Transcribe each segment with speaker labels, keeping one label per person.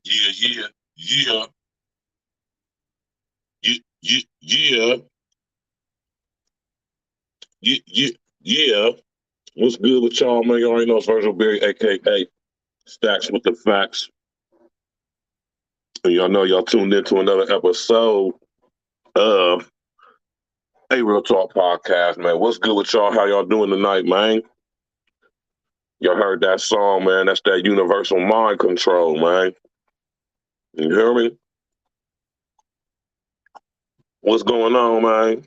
Speaker 1: Yeah, yeah, yeah, yeah, yeah, yeah, yeah, yeah. What's good with y'all, man? Y'all already know it's Virgil Berry, aka Stacks with the Facts. And y'all know y'all tuned into another episode of A Real Talk Podcast, man. What's good with y'all? How y'all doing tonight, man? Y'all heard that song, man. That's that universal mind control, man. You hear me? What's going on, man?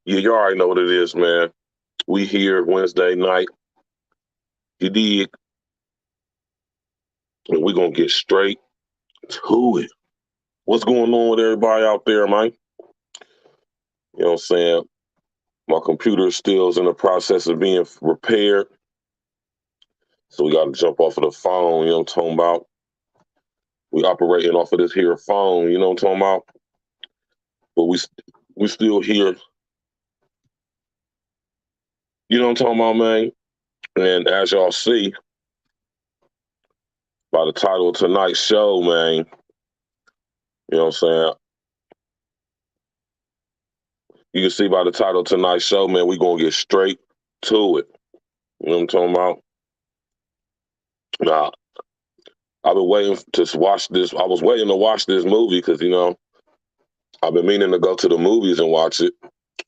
Speaker 1: Yeah, you already know what it is, man. We here Wednesday night. You dig? And we gonna get straight to it. What's going on with everybody out there, man? You know what I'm saying? My computer still is in the process of being repaired. So we got to jump off of the phone, you know what I'm talking about? We operating off of this here phone, you know what I'm talking about? But we still here, you know what I'm talking about, man? And as y'all see by the title of tonight's show, man, you know what I'm saying? You can see by the title of tonight's show, man, we going to get straight to it. You know what I'm talking about? Now, I've been waiting to watch this. I was waiting to watch this movie because, you know, I've been meaning to go to the movies and watch it,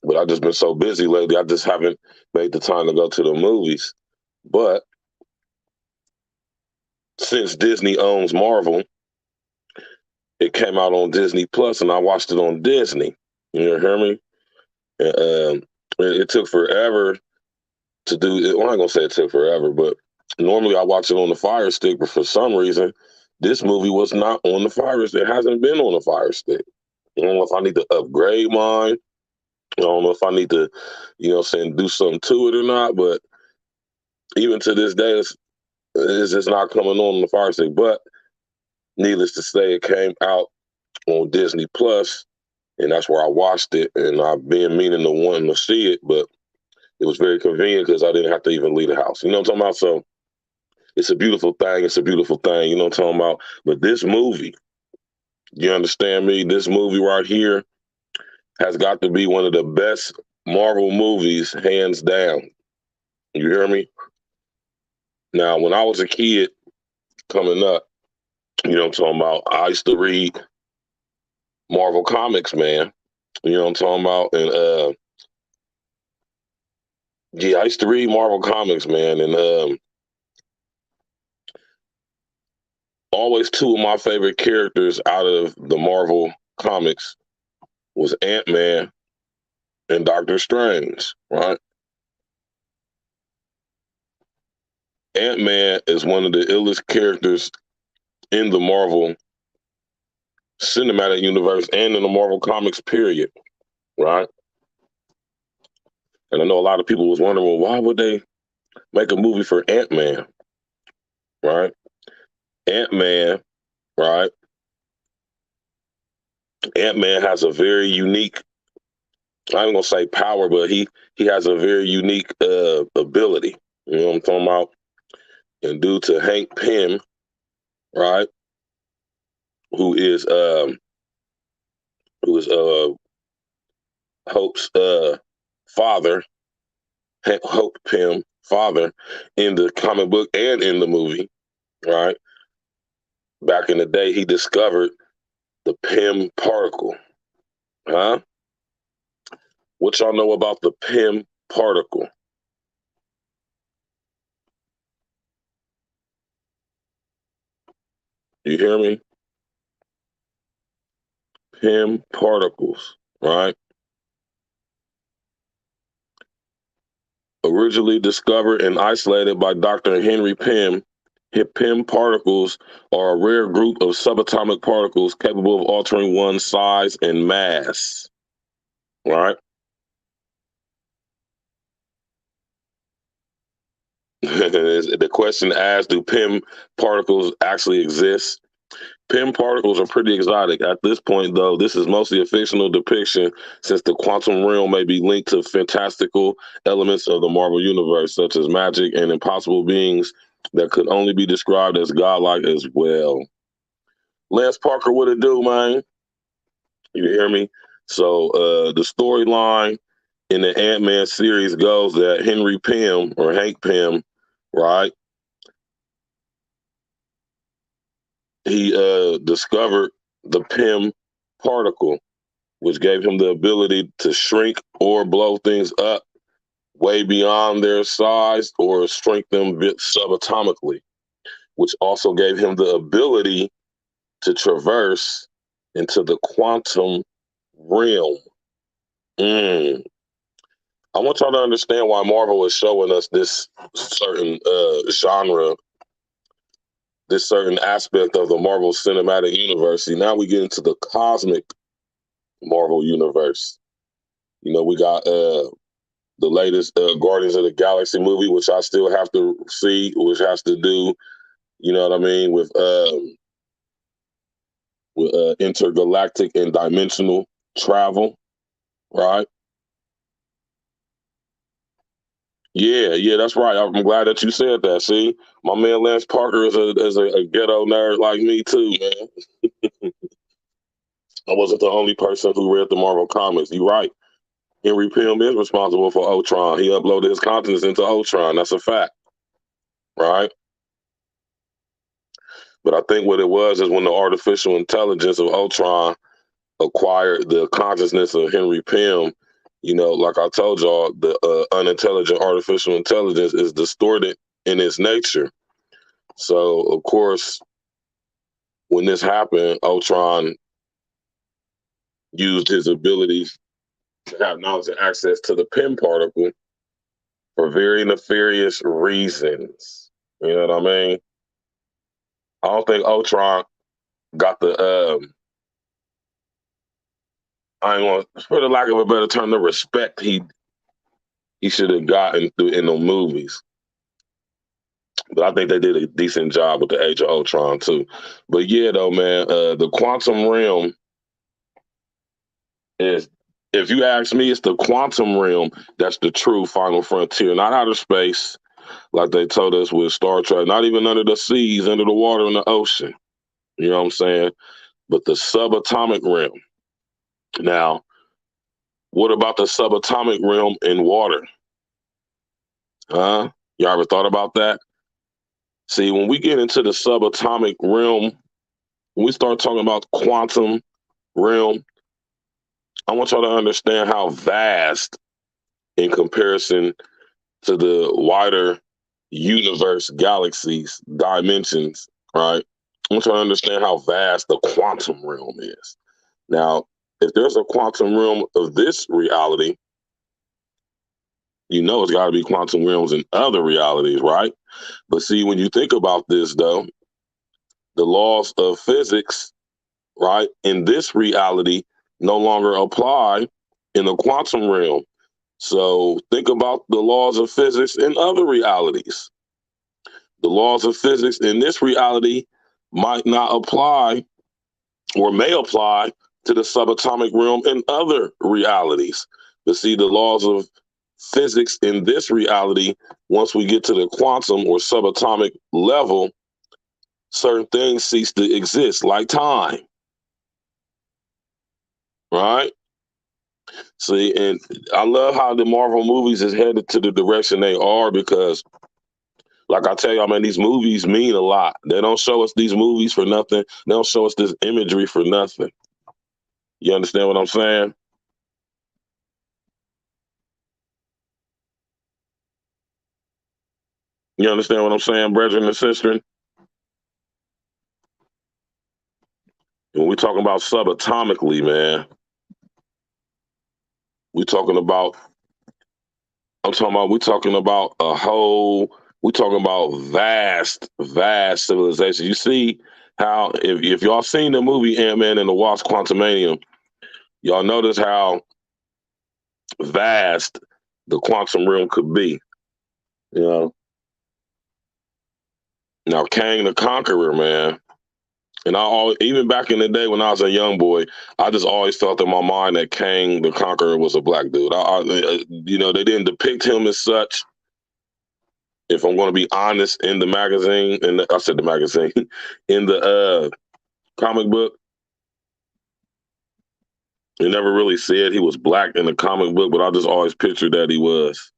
Speaker 1: but I've just been so busy lately. I just haven't made the time to go to the movies. But since Disney owns Marvel, it came out on Disney Plus, and I watched it on Disney. You hear me? And, it took forever to do it. Well, I'm not gonna say it took forever, but normally I watch it on the Fire Stick, but for some reason, this movie was not on the Fire Stick. It hasn't been on the Fire Stick. I don't know if I need to upgrade mine. I don't know if I need to, you know what I'm saying, do something to it or not, but even to this day, it's just not coming on the Fire Stick. But needless to say, it came out on Disney Plus, and that's where I watched it, and I've been meaning to want to see it, but it was very convenient because I didn't have to even leave the house. You know what I'm talking about? So it's a beautiful thing. It's a beautiful thing. You know what I'm talking about? But this movie, you understand me? This movie right here has got to be one of the best Marvel movies, hands down. You hear me? Now, when I was a kid coming up, you know what I'm talking about, I used to read Marvel comics, man. You know what I'm talking about? And Yeah, I used to read Marvel comics, man, and always two of my favorite characters out of the Marvel comics was Ant-Man and Doctor Strange, right? Ant-Man is one of the illest characters in the Marvel cinematic universe and in the Marvel comics, period, right? And I know a lot of people was wondering, well, why would they make a movie for Ant-Man, right? Ant-Man, right? Ant-Man has a very unique, I'm gonna say power, but he has a very unique ability. You know what I'm talking about? And due to Hank Pym, right, who is um who is Hope's father, Hope Pym father in the comic book and in the movie, right? Back in the day, he discovered the Pym particle. Huh? What y'all know about the Pym particle? You hear me? Pym particles, right? Originally discovered and isolated by Dr. Henry Pym, Pym particles are a rare group of subatomic particles capable of altering one's size and mass, right? The question asked, do Pym particles actually exist? Pym particles are pretty exotic. At this point, though, this is mostly a fictional depiction since the quantum realm may be linked to fantastical elements of the Marvel Universe, such as magic and impossible beings that could only be described as godlike as well. Lance Parker, what it do, man? You hear me? So the storyline in the Ant-Man series goes that Henry Pym, or Hank Pym, right? He discovered the Pym particle, which gave him the ability to shrink or blow things up way beyond their size or shrink them subatomically, which also gave him the ability to traverse into the quantum realm. Mm. I want y'all to understand why Marvel is showing us this certain genre, this certain aspect of the Marvel Cinematic Universe. See, now we get into the cosmic Marvel Universe. You know, we got the latest Guardians of the Galaxy movie, which I still have to see, which has to do, you know what I mean, with intergalactic and dimensional travel, right? Yeah, yeah, that's right. I'm glad that you said that. See, my man Lance Parker is a ghetto nerd like me too, man. I wasn't the only person who read the Marvel comics. You're right. Henry Pym is responsible for Ultron. He uploaded his contents into Ultron. That's a fact, right? But I think what it was is when the artificial intelligence of Ultron acquired the consciousness of Henry Pym, you know, like I told y'all, the unintelligent artificial intelligence is distorted in its nature. So, of course, when this happened, Ultron used his abilities to have knowledge and access to the Pym particle for very nefarious reasons. You know what I mean? I don't think Ultron got the I ain't want, for the lack of a better term, the respect he should have gotten through in the movies. But I think they did a decent job with the Age of Ultron too. But yeah, though, man, the quantum realm is, if you ask me, it's the quantum realm that's the true final frontier, not outer space like they told us with Star Trek, not even under the seas, under the water, in the ocean. You know what I'm saying? But the subatomic realm. Now, what about the subatomic realm in water? Huh? You ever thought about that? See, when we get into the subatomic realm, when we start talking about quantum realm, I want y'all to understand how vast in comparison to the wider universe, galaxies, dimensions, right? I'm trying to understand how vast the quantum realm is. Now, if there's a quantum realm of this reality, you know it's got to be quantum realms in other realities, right? But see, when you think about this, though, the laws of physics, right, in this reality no longer apply in the quantum realm. So think about the laws of physics in other realities. The laws of physics in this reality might not apply or may apply to the subatomic realm in other realities. But see, the laws of physics in this reality, once we get to the quantum or subatomic level, certain things cease to exist, like time, right? See, and I love how the Marvel movies is headed to the direction they are because, like I tell y'all, man, these movies mean a lot. They don't show us these movies for nothing. They don't show us this imagery for nothing. You understand what I'm saying? You understand what I'm saying, brethren and sisters? When we're talking about subatomically, man, we talking about, we're talking about a whole, we're talking about vast, vast civilization. You see how, if y'all seen the movie Ant-Man and the Wasp Quantumanium, y'all notice how vast the quantum realm could be. You know, now Kang the Conqueror, man. And I always, even back in the day when I was a young boy, I just always felt in my mind that Kang the Conqueror was a black dude. They didn't depict him as such. If I'm going to be honest, in the magazine, and I said the magazine, in the comic book, it never really said he was black in the comic book, but I just always pictured that he was.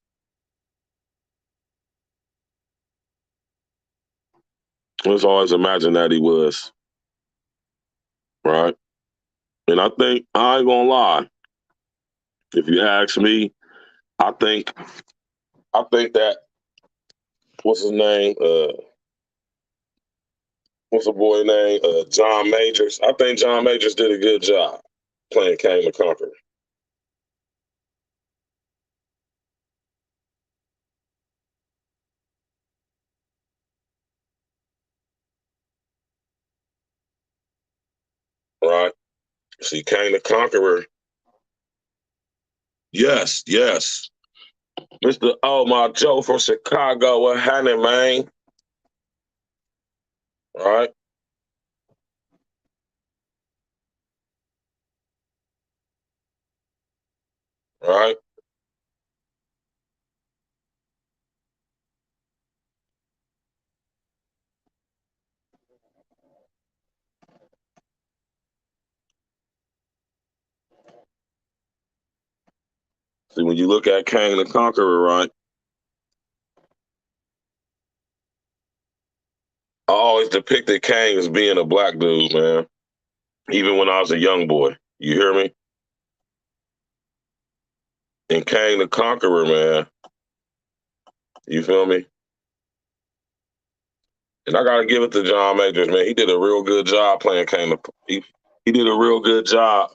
Speaker 1: I just always imagined that he was, right? And I ain't gonna lie, if you ask me, I think that what's his name? What's the boy name? John Majors. I think John Majors did a good job playing Kang the Conqueror. Right? See, Kang the Conqueror. Yes, yes. Mr. Oh my Joe from Chicago. What happening, man? Right? Right? See, when you look at Kang the Conqueror, right? I always depicted Kang as being a black dude, man. Even when I was a young boy. You hear me? And Kang the Conqueror, man. You feel me? And I gotta give it to John Majors, man. He did a real good job playing he did a real good job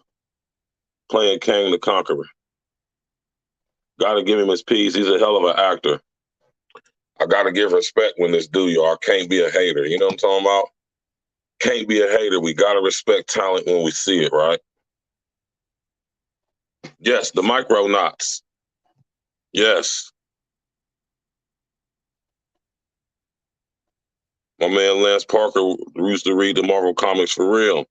Speaker 1: playing Kang the Conqueror. Gotta give him his piece. He's a hell of an actor. I gotta give respect when it's due, y'all. I can't be a hater. You know what I'm talking about? Can't be a hater. We gotta respect talent when we see it, right? Yes, the micronauts. Yes. My man Lance Parker used to read the Marvel comics for real.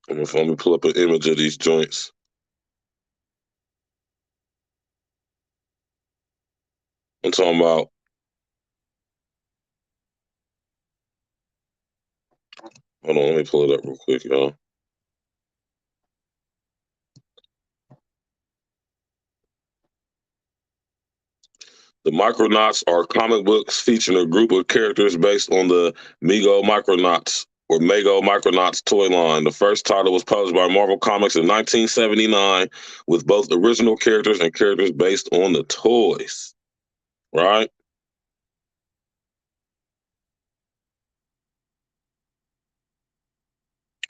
Speaker 1: Let me pull up an image of these joints. I'm talking about, hold on, let me pull it up real quick, y'all. The Micronauts are comic books featuring a group of characters based on the Mego Micronauts or Mego Micronauts toy line. The first title was published by Marvel Comics in 1979 with both original characters and characters based on the toys. Right?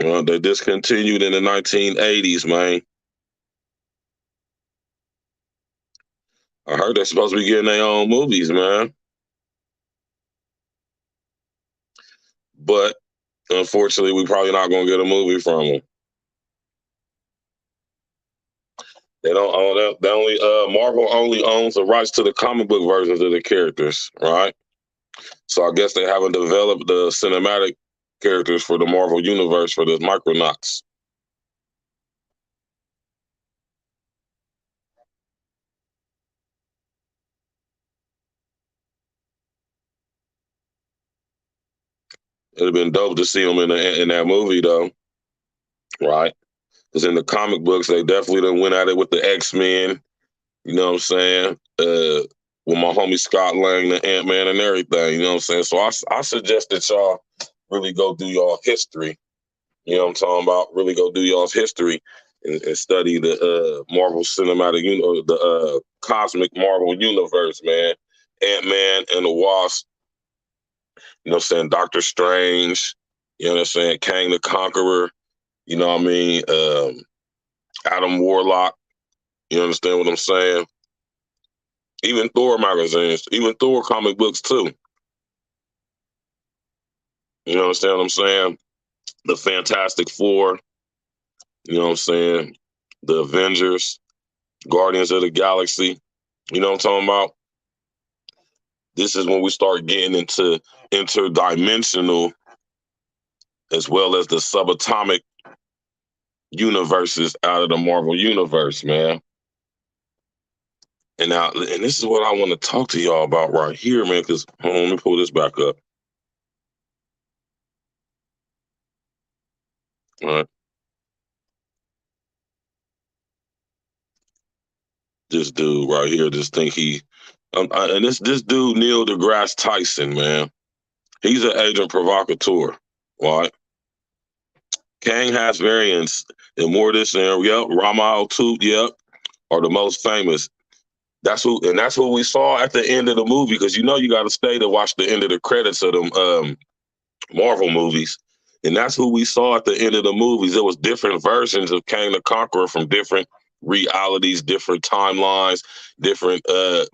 Speaker 1: They discontinued in the 1980s, man. I heard they're supposed to be getting their own movies, man. But unfortunately, we probably not going to get a movie from them. They don't own that. They only Marvel only owns the rights to the comic book versions of the characters, right? So I guess they haven't developed the cinematic characters for the Marvel universe for the Micronauts. It'd have been dope to see them in that movie though, right? Because in the comic books, they definitely done went at it with the X-Men. You know what I'm saying? With my homie Scott Lang, the Ant-Man and everything. You know what I'm saying? So I suggest that y'all really go do y'all history. You know what I'm talking about? Really go do y'all's history and study the Marvel Cinematic, the cosmic Marvel universe, man. Ant-Man and the Wasp, you know what I'm saying? Doctor Strange, you know what I'm saying? Kang the Conqueror, you know what I mean? Adam Warlock, you understand what I'm saying? Even Thor magazines, even Thor comic books too. You understand what I'm saying? The Fantastic Four, you know what I'm saying? The Avengers, Guardians of the Galaxy, you know what I'm talking about? This is when we start getting into interdimensional as well as the subatomic universes out of the Marvel universe, man. And this is what I want to talk to y'all about right here, man, because hold on, let me pull this back up. All right. This dude right here, just think and this dude, Neil deGrasse Tyson, man, he's an agent provocateur, right? Kang has variants, and Mortis and yep, Ramal too, yep, are the most famous. That's who we saw at the end of the movie, because you know you got to stay to watch the end of the credits of them Marvel movies, and that's who we saw at the end of the movies. There was different versions of Kang the Conqueror from different realities, different timelines, different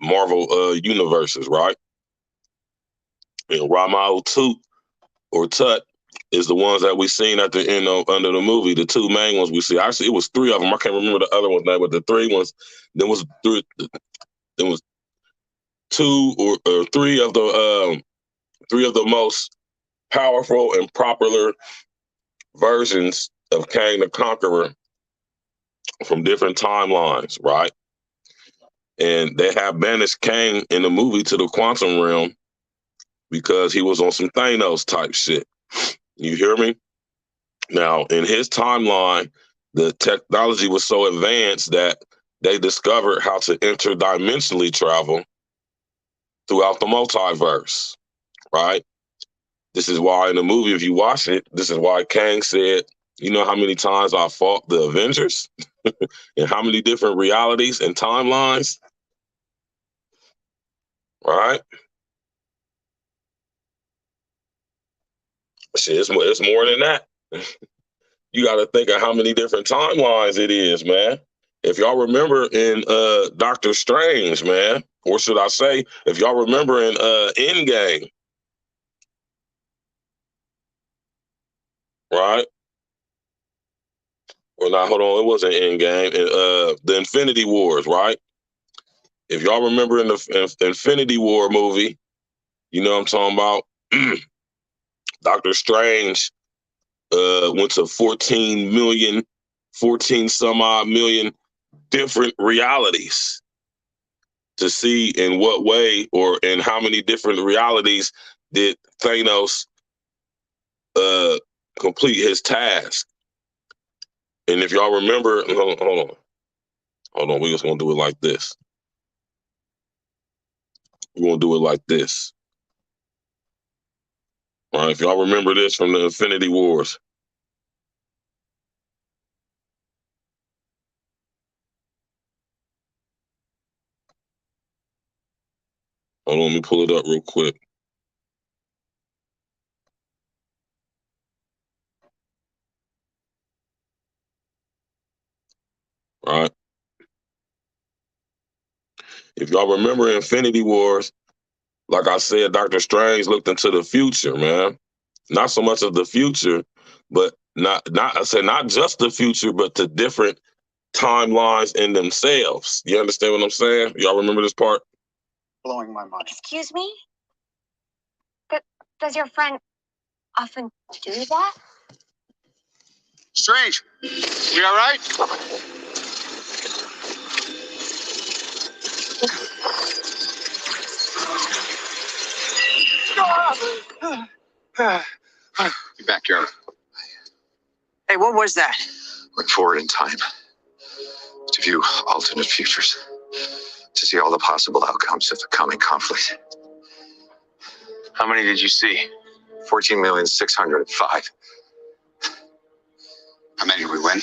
Speaker 1: Marvel universes, right? And Ramal Tut or Tut is the ones that we seen at the end of under the movie. The two main ones we see. Actually, it was three of them. I can't remember the other one's name, but the three ones. There was two or three of the most powerful and popular versions of Kang the Conqueror from different timelines, right? And they have banished Kang in the movie to the quantum realm because he was on some Thanos type shit. You hear me? Now, in his timeline, the technology was so advanced that they discovered how to interdimensionally travel throughout the multiverse, right? This is why in the movie, if you watch it, this is why Kang said, you know how many times I fought the Avengers and how many different realities and timelines, right? Shit, it's more than that. You got to think of how many different timelines it is, man. If y'all remember in Doctor Strange, man, or should I say, if y'all remember in Endgame, right? Or not, hold on, it wasn't Endgame. The Infinity Wars, right? If y'all remember in the Infinity War movie, you know what I'm talking about? Doctor Strange went to 14 some odd million different realities to see in what way or in how many different realities did Thanos uh, complete his task. And if y'all remember, hold on, we're just gonna do it like this. We're going to do it like this. All right, if y'all remember this from the Infinity Wars. Hold on, let me pull it up real quick. All right. If y'all remember Infinity Wars, like I said, Dr. Strange looked into the future, man. Not so much of the future, but not just the future, but the different timelines in themselves. You understand what I'm saying? Y'all remember this part?
Speaker 2: Blowing my mind. Excuse me? But does your friend often do that? Strange. You all right? Your backyard.
Speaker 3: Hey, what was that?
Speaker 2: Went forward in time to view alternate futures, to see all the possible outcomes of the coming conflict.
Speaker 3: How many did you see?
Speaker 2: 14,605,000. How many did we win?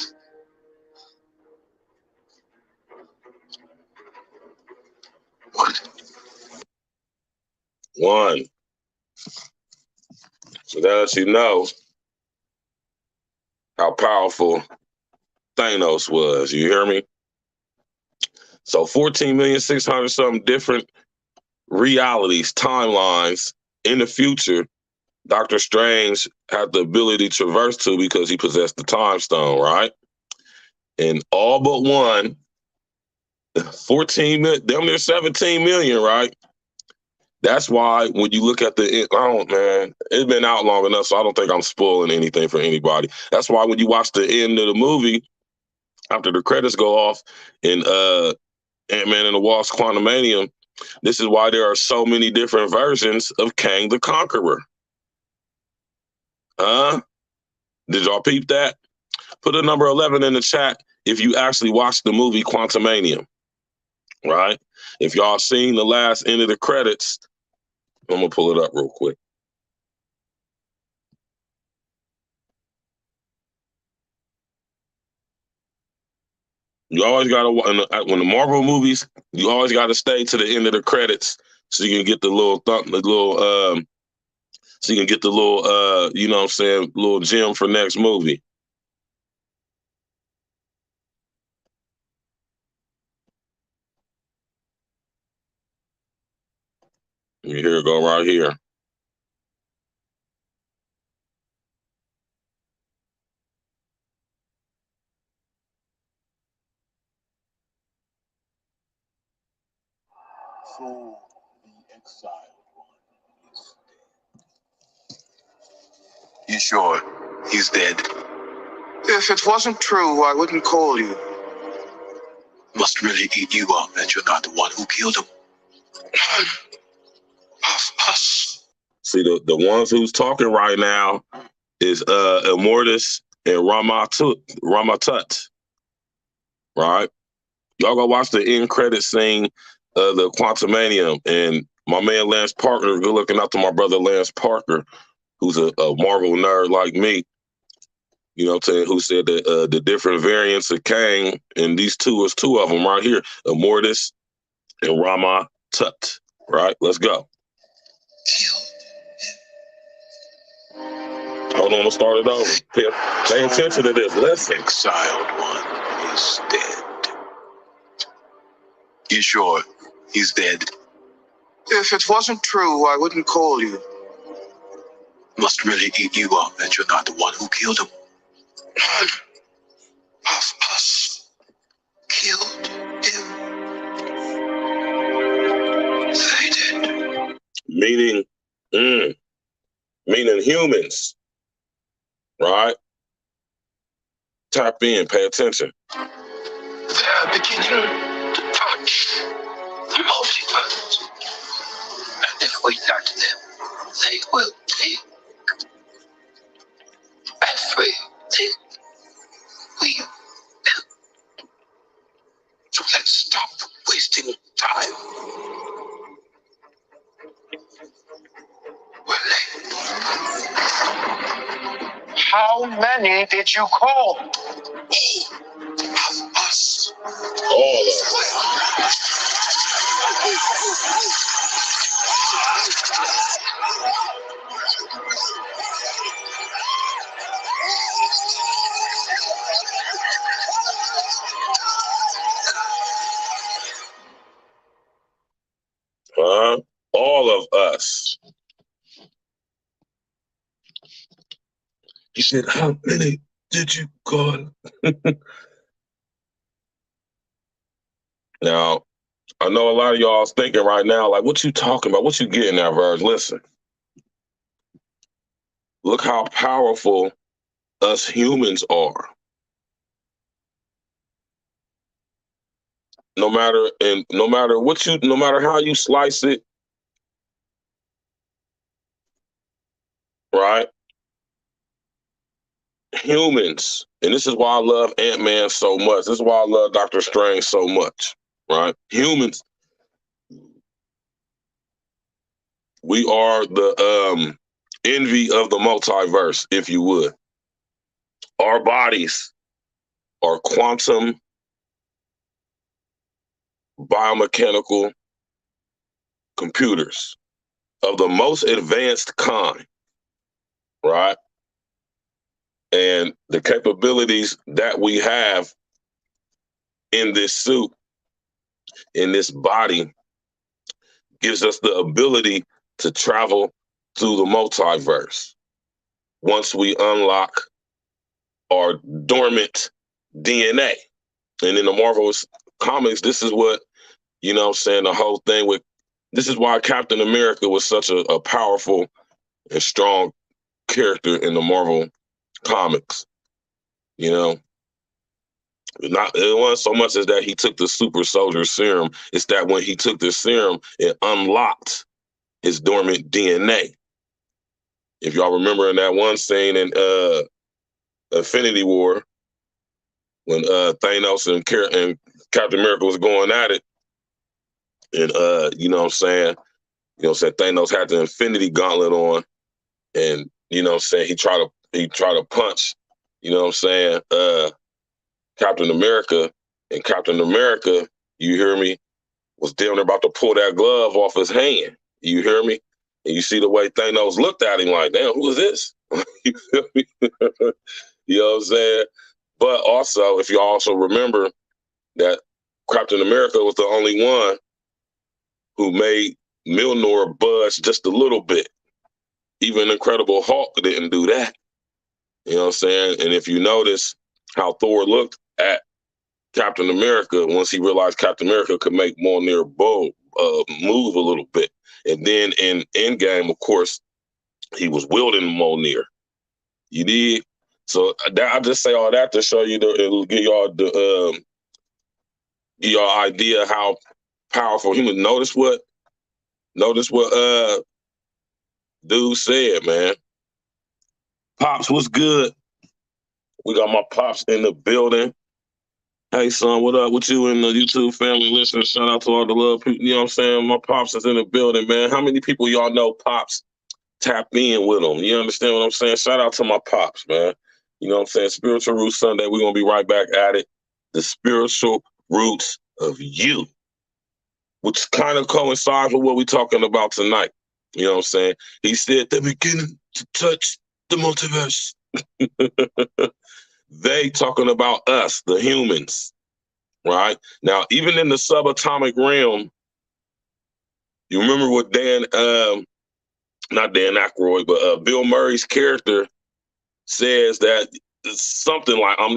Speaker 1: One. So that lets you know how powerful Thanos was. You hear me? So 14,600,000 something different realities, timelines in the future. Doctor Strange had the ability to traverse to because he possessed the time stone, right? And all but one, 14 million, damn near 17 million, right? That's why when you look at man, it's been out long enough, so I don't think I'm spoiling anything for anybody. That's why when you watch the end of the movie, after the credits go off in Ant-Man and the Wasp: Quantumanium, this is why there are so many different versions of Kang the Conqueror. Did y'all peep that? Put a number 11 in the chat if you actually watched the movie Quantumanium, right? If y'all seen the last end of the credits, I'm going to pull it up real quick. You always got to, when the Marvel movies, you always got to stay to the end of the credits so you can get the little, you know what I'm saying, little gem for next movie. Here it go right here.
Speaker 4: So the exiled one is dead. You sure he's dead?
Speaker 2: If it wasn't true, I wouldn't call you.
Speaker 4: Must really eat you up that you're not the one who killed him.
Speaker 2: Of us.
Speaker 1: See, the ones who's talking right now is Immortus and Ramatut, right? Y'all go watch the end credit scene of the Quantumanium, and my man Lance Parker, good looking out to my brother Lance Parker, who's a Marvel nerd like me, you know what I'm saying, who said that the different variants of Kang, and these two is two of them right here, Immortus and Ramatut, right? Let's go. Hold on, let's start it over. Pay attention to this. Listen.
Speaker 4: The exiled one is dead. You sure he's dead?
Speaker 2: If it wasn't true, I wouldn't call you.
Speaker 4: Must really eat you up that you're not the one who killed him.
Speaker 2: Of us killed him. They did.
Speaker 1: Meaning humans, right? Tap in, pay attention.
Speaker 4: They're beginning to touch the multiverse. And if we let them, they will take everything we built. So let's stop wasting time. How many did you call?
Speaker 2: Us.
Speaker 1: All of us. All of us. He said, how many did you call? Now, I know a lot of y'all thinking right now, like, what you talking about? What you getting at, Virg? Listen, look how powerful us humans are. No matter how you slice it, right? Humans, and this is why I love Ant-Man so much. This is why I love Doctor Strange so much, right? Humans, we are the envy of the multiverse, if you would. Our bodies are quantum biomechanical computers of the most advanced kind, right? And the capabilities that we have in this suit, in this body, gives us the ability to travel through the multiverse once we unlock our dormant DNA. And in the Marvel comics, this is what, you know what I'm saying, the whole thing with, this is why Captain America was such a powerful and strong character in the Marvel comics. You know, it wasn't so much as that he took the super soldier serum. It's that when he took the serum, it unlocked his dormant DNA. If y'all remember in that one scene in Infinity War, when Thanos and Captain America was going at it, and you know what I'm saying, Thanos had the Infinity Gauntlet on, and you know what I'm saying, he tried to punch, you know what I'm saying, Captain America, and Captain America, you hear me, was damn near about to pull that glove off his hand. You hear me? And you see the way Thanos looked at him like, damn, who is this? You feel me? You know what I'm saying? But also, if you also remember that Captain America was the only one who made Mjolnir budge just a little bit. Even Incredible Hulk didn't do that. You know what I'm saying? And if you notice how Thor looked at Captain America once he realized Captain America could make Mjolnir move a little bit. And then in Endgame, of course, he was wielding Mjolnir. You did? So I just say all that to show you, it'll give y'all idea how powerful human. Notice what dude said, man. Pops, what's good? We got my pops in the building. Hey, son, what up with you and the YouTube family listeners? Shout out to all the love people. You know what I'm saying? My pops is in the building, man. How many people y'all know pops tap in with them? You understand what I'm saying? Shout out to my pops, man. You know what I'm saying? Spiritual Roots Sunday. We're going to be right back at it. The spiritual roots of you, which kind of coincides with what we're talking about tonight. You know what I'm saying? He said they're beginning to touch the multiverse. They talking about us, the humans, right? Now, even in the subatomic realm, you remember what not Dan Aykroyd, but Bill Murray's character says that something like, I'm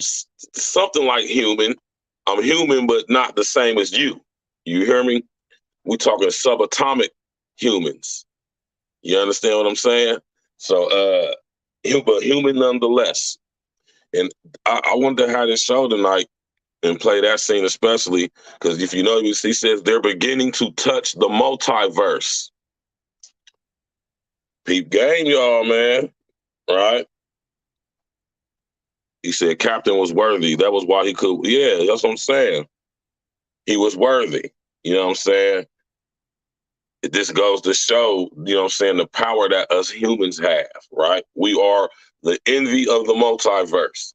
Speaker 1: something like human. I'm human, but not the same as you. You hear me? We talking subatomic humans. You understand what I'm saying? So, but human nonetheless. And I wanted to have this show tonight and play that scene especially because if you know, he says they're beginning to touch the multiverse. Peep game, y'all, man. Right? He said Captain was worthy. That was why he could. Yeah, that's what I'm saying. He was worthy. You know what I'm saying? this goes to show, you know what I'm saying, the power that us humans have, right? We are the envy of the multiverse.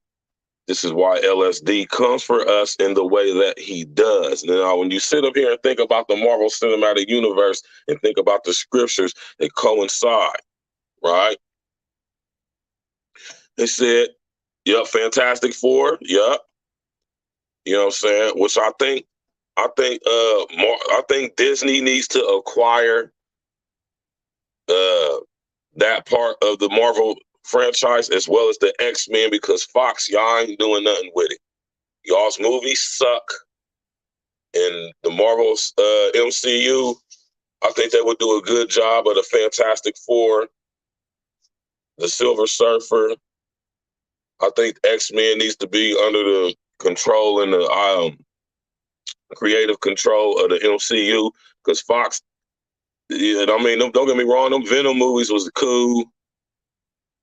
Speaker 1: This is why LSD comes for us in the way that he does. Now, when you sit up here and think about the Marvel Cinematic Universe and think about the scriptures that coincide, right? They said, yep, Fantastic Four, yep. You know what I'm saying? Which I think Disney needs to acquire that part of the Marvel franchise as well as the X-Men, because Fox, y'all ain't doing nothing with it. Y'all's movies suck. And the Marvel's MCU, I think they would do a good job of the Fantastic Four, the Silver Surfer. I think X-Men needs to be under the control and the creative control of the MCU, because Fox, yeah, I mean, don't get me wrong, them Venom movies was cool.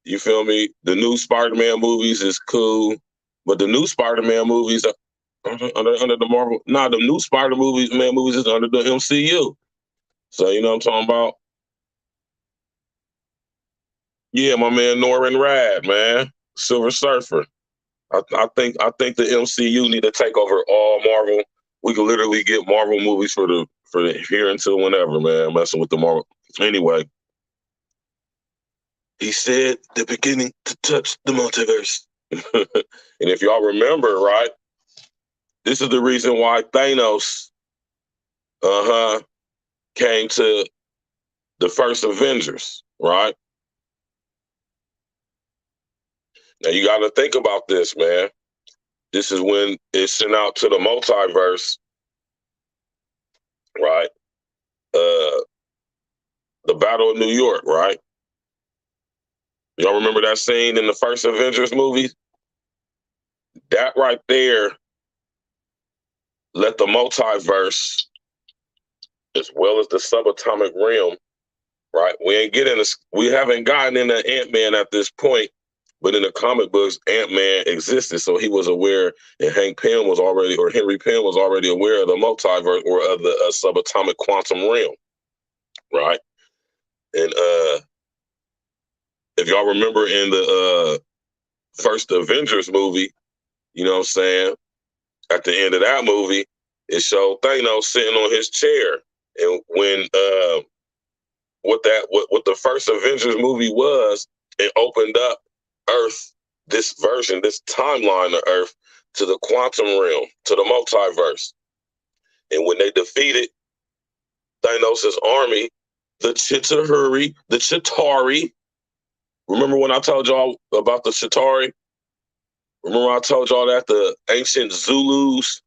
Speaker 1: You feel me? The new Spider-Man movies is cool, but the new Spider-Man movies are under the Marvel. Nah, the new Spider-Man movies is under the MCU. So you know what I'm talking about? Yeah, my man Norman Rad, man, Silver Surfer. I think the MCU need to take over all Marvel. We could literally get Marvel movies for the here until whenever, man. Messing with the Marvel. Anyway, he said the beginning to touch the multiverse. And if y'all remember, right, this is the reason why Thanos, came to the first Avengers, right? Now you got to think about this, man. This is when it's sent out to the multiverse, right? The Battle of New York, right? Y'all remember that scene in the first Avengers movie? That right there let the multiverse, as well as the subatomic realm, right? We haven't gotten into Ant-Man at this point, but in the comic books, Ant-Man existed, so he was aware, and Henry Penn was already aware of the multiverse or of the subatomic quantum realm, right? And if y'all remember in the first Avengers movie, you know what I'm saying? At the end of that movie, it showed Thanos sitting on his chair. And when what the first Avengers movie was, it opened up Earth, this timeline of Earth, to the quantum realm, to the multiverse. And when they defeated Thanos' army, the Chitauri. Remember when I told y'all about the Chitauri? Remember I told y'all that the ancient Zulus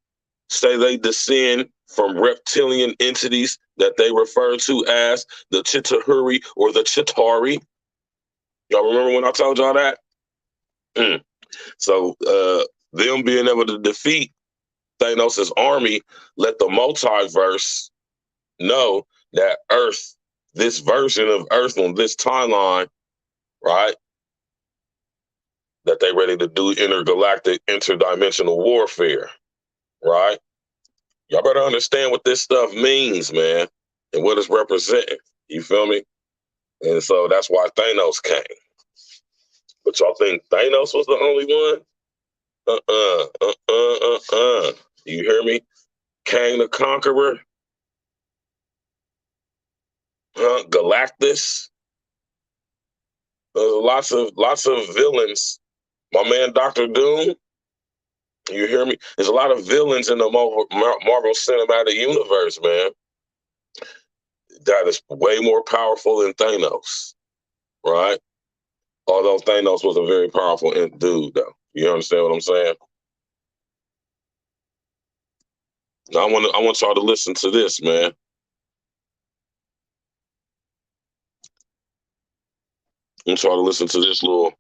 Speaker 1: say they descend from reptilian entities that they refer to as the Chitauri or the Chitauri? Y'all remember when I told y'all that? So them being able to defeat Thanos' army let the multiverse know that Earth, this version of Earth on this timeline, right, that they ready to do intergalactic, interdimensional warfare, right? Y'all better understand what this stuff means, man, and what it's representing. You feel me? And so that's why Thanos came. But y'all think Thanos was the only one? You hear me? Kang the Conqueror, Galactus. Lots of villains. My man Doctor Doom. You hear me? There's a lot of villains in the Marvel Cinematic Universe, man. That is way more powerful than Thanos, right? Although Thanos was a very powerful dude, though. You understand what I'm saying? Now, I want y'all to listen to this, man. I want y'all to listen to this little.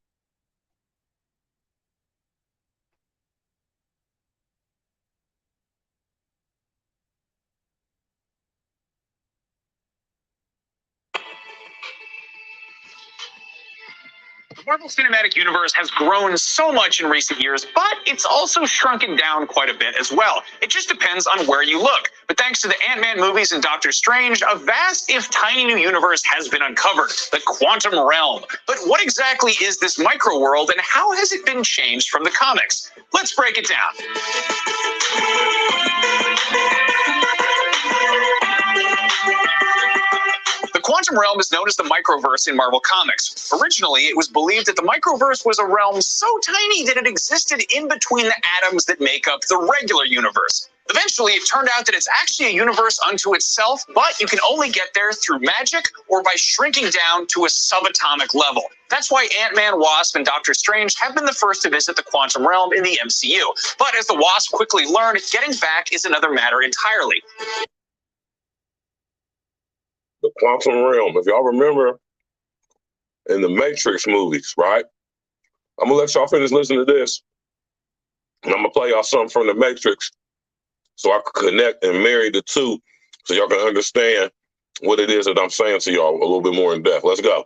Speaker 5: Marvel Cinematic Universe has grown so much in recent years, but it's also shrunken down quite a bit as well. It just depends on where you look. But thanks to the Ant-Man movies and Doctor Strange, a vast, if tiny, new universe has been uncovered, the quantum realm. But what exactly is this micro-world, and how has it been changed from the comics? Let's break it down. The quantum realm is known as the microverse in Marvel Comics. Originally, it was believed that the microverse was a realm so tiny that it existed in between the atoms that make up the regular universe. Eventually, it turned out that it's actually a universe unto itself, but you can only get there through magic or by shrinking down to a subatomic level. That's why Ant-Man, Wasp, and Doctor Strange have been the first to visit the quantum realm in the MCU. But as the Wasp quickly learned, getting back is another matter entirely.
Speaker 1: The quantum realm. If y'all remember in the Matrix movies, right? I'm gonna let y'all finish listening to this, and I'm gonna play y'all something from the Matrix so I can connect and marry the two so y'all can understand what it is that I'm saying to y'all a little bit more in depth. Let's go.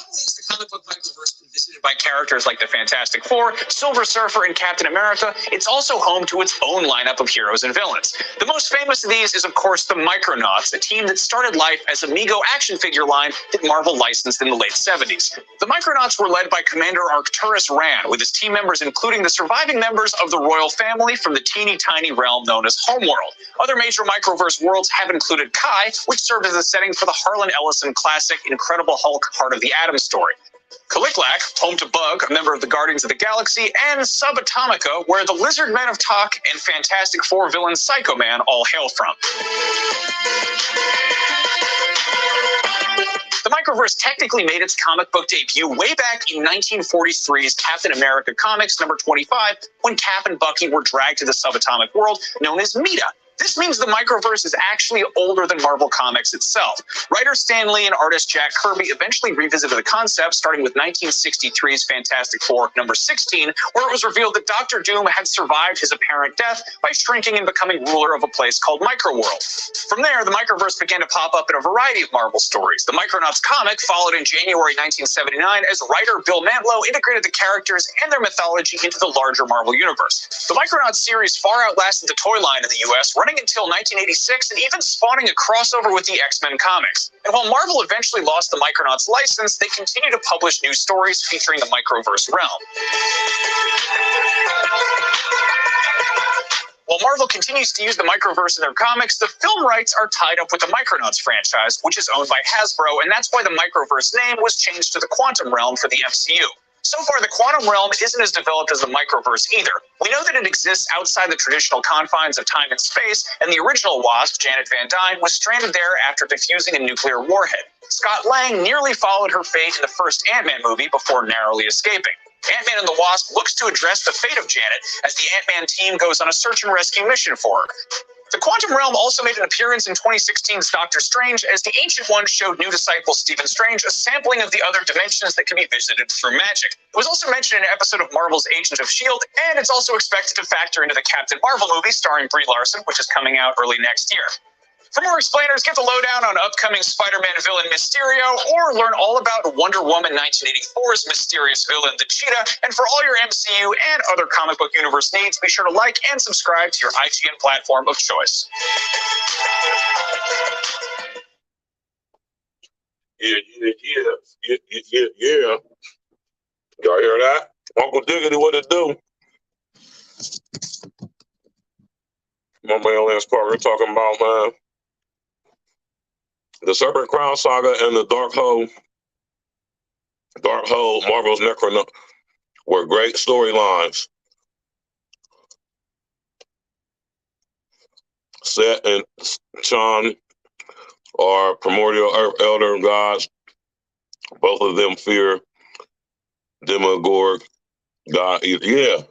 Speaker 5: The comic book microverse been visited by characters like the Fantastic Four, Silver Surfer, and Captain America. It's also home to its own lineup of heroes and villains. The most famous of these is, of course, the Micronauts, a team that started life as a Mego action figure line that Marvel licensed in the late 70s. The Micronauts were led by Commander Arcturus Rand, with his team members including the surviving members of the royal family from the teeny tiny realm known as Homeworld. Other major microverse worlds have included Kai, which served as the setting for the Harlan Ellison classic Incredible Hulk Heart of the Atom story. Kaliklak, home to Bug, a member of the Guardians of the Galaxy, and Subatomica, where the Lizard Men of Talk and Fantastic Four villain Psycho Man all hail from. The microverse technically made its comic book debut way back in 1943's Captain America Comics number 25, when Cap and Bucky were dragged to the subatomic world known as Meta. This means the microverse is actually older than Marvel Comics itself. Writer Stan Lee and artist Jack Kirby eventually revisited the concept, starting with 1963's Fantastic Four number 16, where it was revealed that Doctor Doom had survived his apparent death by shrinking and becoming ruler of a place called Microworld. From there, the microverse began to pop up in a variety of Marvel stories. The Micronauts comic followed in January 1979 as writer Bill Mantlo integrated the characters and their mythology into the larger Marvel universe. The Micronauts series far outlasted the toy line in the US, running until 1986 and even spawning a crossover with the X-Men comics. And while Marvel eventually lost the Micronauts license, they continue to publish new stories featuring the microverse realm. While Marvel continues to use the microverse in their comics, the film rights are tied up with the Micronauts franchise, which is owned by Hasbro, and that's why the microverse name was changed to the Quantum Realm for the MCU. So far, the quantum realm isn't as developed as the microverse either. We know that it exists outside the traditional confines of time and space, and the original Wasp, Janet Van Dyne, was stranded there after defusing a nuclear warhead. Scott Lang nearly followed her fate in the first Ant-Man movie before narrowly escaping. Ant-Man and the Wasp looks to address the fate of Janet as the Ant-Man team goes on a search and rescue mission for her. The Quantum Realm also made an appearance in 2016's Doctor Strange, as the Ancient One showed new disciple Stephen Strange a sampling of the other dimensions that can be visited through magic. It was also mentioned in an episode of Marvel's Agents of S.H.I.E.L.D., and it's also expected to factor into the Captain Marvel movie starring Brie Larson, which is coming out early next year. For more explainers, get the lowdown on upcoming Spider-Man villain Mysterio, or learn all about Wonder Woman 1984's mysterious villain, the Cheetah. And for all your MCU and other comic book universe needs, be sure to like and subscribe to your IGN platform of choice.
Speaker 1: Yeah. Y'all hear that? Uncle Diggity, what it do? My man Lance Parker talking about, man, the Serpent Crown Saga and the Dark Hole, Marvel's Necronomicon were great storylines set in Chan are primordial elder gods. Both of them fear Demogorg God. Yeah.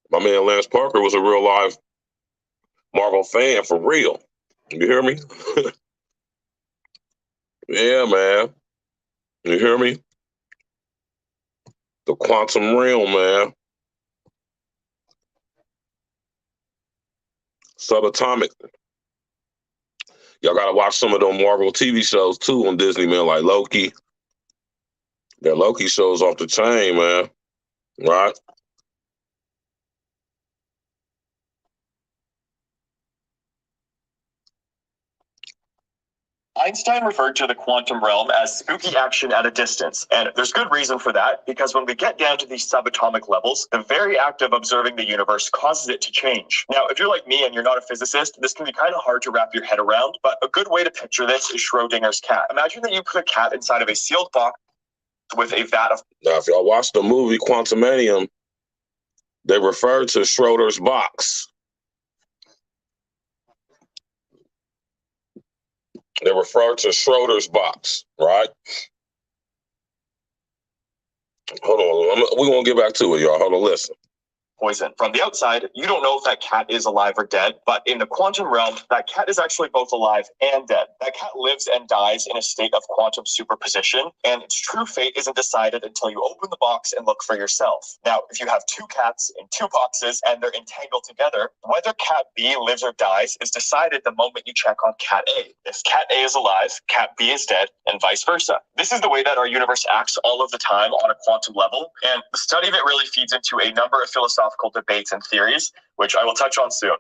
Speaker 1: My man Lance Parker was a real life Marvel fan for real. You hear me? Yeah, man. You hear me? The quantum realm, man. Subatomic. Y'all gotta watch some of them Marvel TV shows too on Disney, man, like Loki. That Loki show's off the chain, man. Right?
Speaker 6: Einstein referred to the quantum realm as spooky action at a distance, and there's good reason for that, because when we get down to these subatomic levels, the very act of observing the universe causes it to change. Now, if you're like me and you're not a physicist, this can be kind of hard to wrap your head around, but a good way to picture this is Schrodinger's cat. Imagine that you put a cat inside of a sealed box with a vat of...
Speaker 1: Now, if y'all watch the movie Quantumanium, they refer to Schrodinger's box. They refer to Schrodinger's box, right? Hold on. We're going to get back to it, y'all. Hold on, listen.
Speaker 6: Poison. From the outside, you don't know if that cat is alive or dead, but in the quantum realm, that cat is actually both alive and dead. That cat lives and dies in a state of quantum superposition, and its true fate isn't decided until you open the box and look for yourself. Now, if you have two cats in two boxes and they're entangled together, whether cat B lives or dies is decided the moment you check on cat A. If cat A is alive, cat B is dead, and vice versa. This is the way that our universe acts all of the time on a quantum level, and the study of it really feeds into a number of philosophical debates and theories, which I will touch on soon.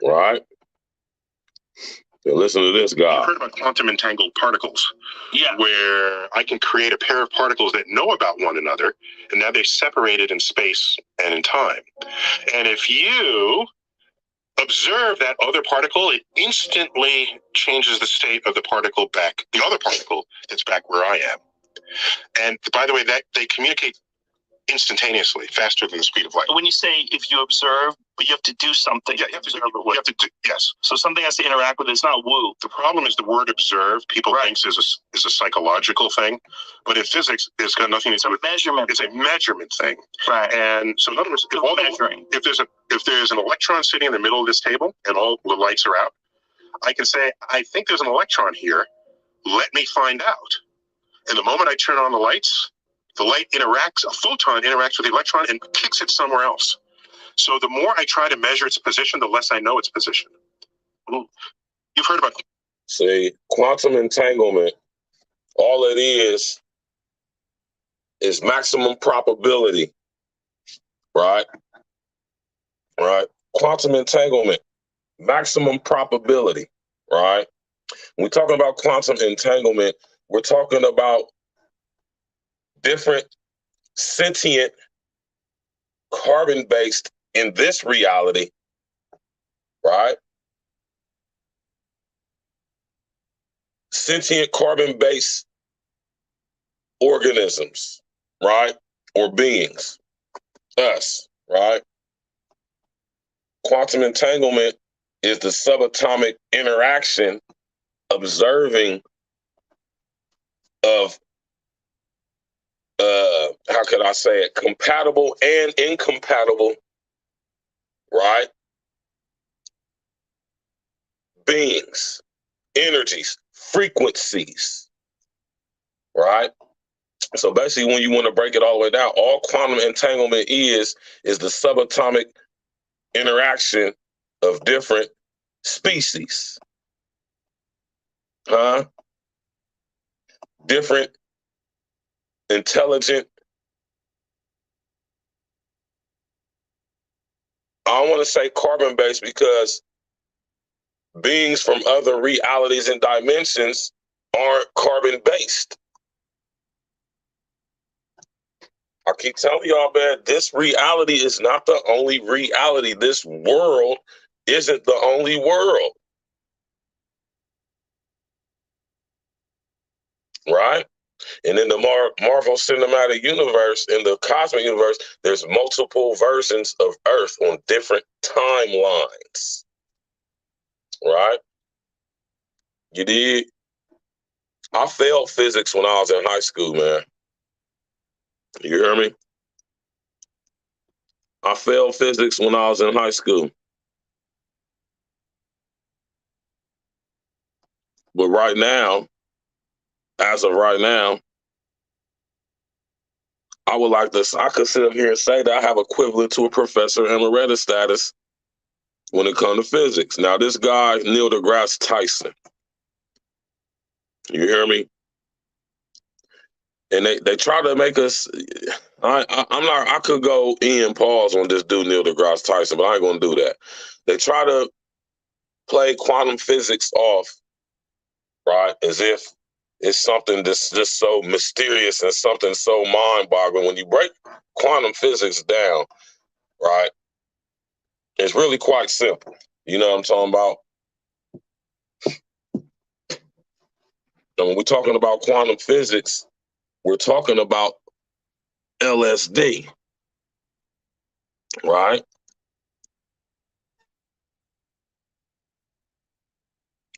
Speaker 1: Right. So listen to this guy.
Speaker 7: You've heard about quantum entangled particles. Yeah. Where I can create a pair of particles that know about one another, and now they're separated in space and in time. And if you observe that other particle, it instantly changes the state of the particle back, the other particle that's back where I am. And by the way, that they communicate instantaneously, faster than the speed of light.
Speaker 8: When you say if you observe, but you have to do something.
Speaker 7: Yeah, you have to do, yes.
Speaker 8: So something has to interact with it. It's not woo.
Speaker 7: The problem is the word observe, people think is a psychological thing, but in physics, it's got nothing to do with measurement. It's a measurement thing.
Speaker 8: Right.
Speaker 7: And so in other words, if there's an electron sitting in the middle of this table and all the lights are out, I can say, I think there's an electron here. Let me find out. And the moment I turn on the lights, the light interacts, a photon interacts with the electron and kicks it somewhere else. So the more I try to measure its position, the less I know its position. You've heard about...
Speaker 1: See, quantum entanglement, all it is maximum probability, right? Right? Quantum entanglement, maximum probability, right? When we're talking about quantum entanglement, we're talking about different sentient carbon-based in this reality, right? Sentient carbon-based organisms, right? Or beings, us, right? Quantum entanglement is the subatomic interaction observing of how could I say it, compatible and incompatible, right? Beings, energies, frequencies, right? So basically, when you want to break it all the way down, all quantum entanglement is the subatomic interaction of different species, different intelligent, I don't want to say carbon-based because beings from other realities and dimensions aren't carbon-based. I keep telling y'all, man, this reality is not the only reality. This world isn't the only world. Right? And in the Marvel Cinematic Universe, in the cosmic universe, there's multiple versions of Earth on different timelines. Right? You did? I failed physics when I was in high school, man. You hear me? I failed physics when I was in high school. But right now, as of right now, I would like this. I could sit up here and say that I have equivalent to a professor emeritus status when it comes to physics. Now, this guy, Neil deGrasse Tyson, you hear me? And they try to make us. I could go in pause on this dude Neil deGrasse Tyson, but I ain't gonna do that. They try to play quantum physics off, right, as if it's something that's just so mysterious and something so mind-boggling. When you break quantum physics down, right, it's really quite simple. You know what I'm talking about? And when we're talking about quantum physics, we're talking about LSD, right?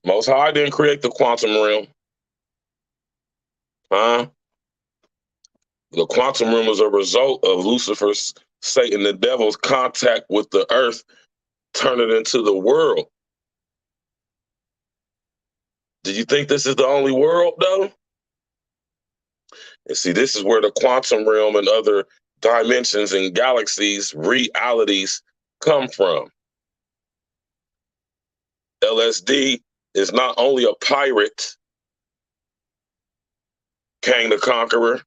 Speaker 1: Most High didn't create the quantum realm. The quantum realm is a result of Lucifer's, Satan, the devil's contact with the earth, turn it into the world. Do you think this is the only world, though? And see, this is where the quantum realm and other dimensions and galaxies, realities come from. LSD is not only a pirate, Kang the Conqueror,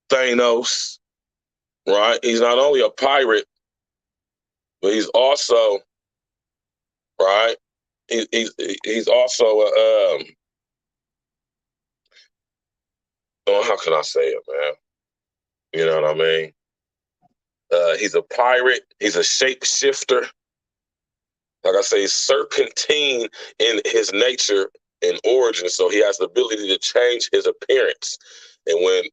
Speaker 1: Thanos, right? He's not only a pirate, but he's also, right? He's also a, how can I say it, man? You know what I mean? He's a pirate. He's a shapeshifter. Like I say, serpentine in his nature and origin, so he has the ability to change his appearance. And when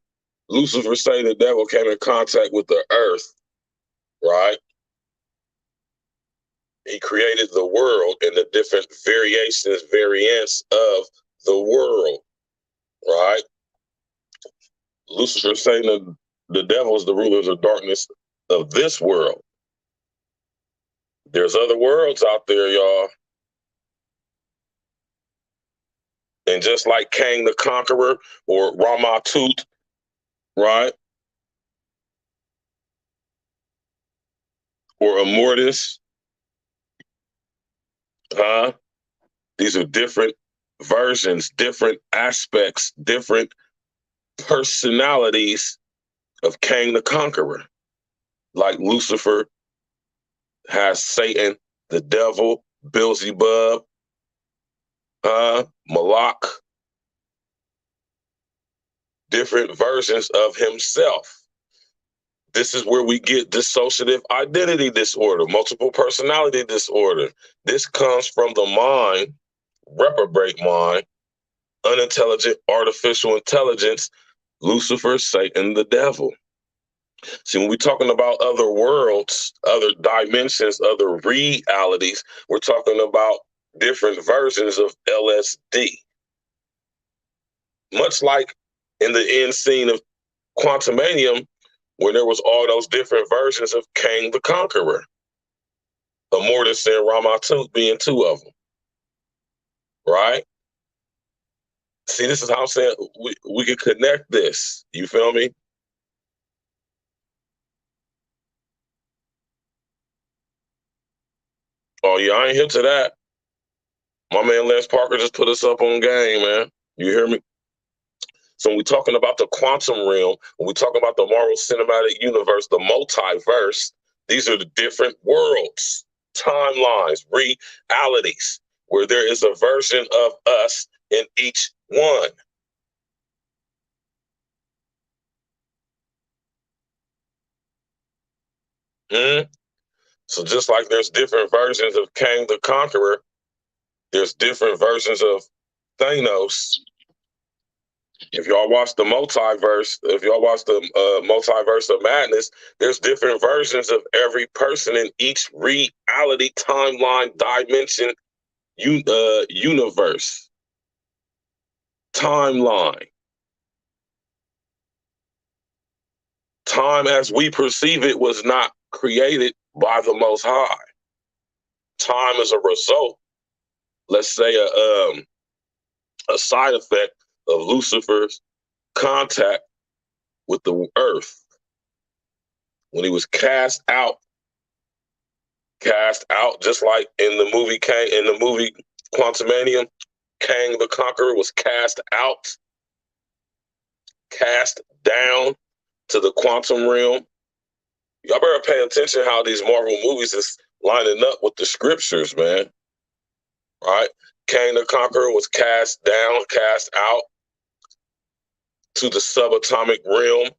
Speaker 1: Lucifer, Satan, the devil came in contact with the earth, right? He created the world and the different variants of the world, right? Lucifer, Satan, the devil is the rulers of darkness of this world. There's other worlds out there, y'all. And just like Kang the Conqueror or Ramatut, right? Or Immortus, these are different versions, different aspects, different personalities of Kang the Conqueror. Like Lucifer has Satan, the devil, Beelzebub, Malak, different versions of himself. This is where we get dissociative identity disorder, multiple personality disorder. This comes from the mind, reprobate mind, unintelligent artificial intelligence, Lucifer, Satan, the devil. See, when we're talking about other worlds, other dimensions, other realities, we're talking about different versions of LSD. Much like in the end scene of Quantumanium, where there was all those different versions of Kang the Conqueror, Immortus and Ramatut being two of them, right? See, this is how I'm saying we can connect this. You feel me? Oh, yeah, I ain't hip to that. My man Les Parker just put us up on game, man. You hear me? So when we're talking about the quantum realm, when we're talking about the Marvel Cinematic Universe, the multiverse, these are the different worlds, timelines, realities, where there is a version of us in each one. So just like there's different versions of Kang the Conqueror, there's different versions of Thanos. If y'all watch the multiverse, if y'all watch the multiverse of madness, there's different versions of every person in each reality, timeline, dimension, universe, timeline. Time as we perceive it was not created by the Most High. Time is a result, let's say a side effect of Lucifer's contact with the earth. When he was cast out cast out, just like in the movie Quantumania, Kang the Conqueror was cast out, cast down to the quantum realm. Y'all better pay attention how these Marvel movies is lining up with the scriptures, man. Right? Kang the Conqueror was cast down, cast out to the subatomic realm,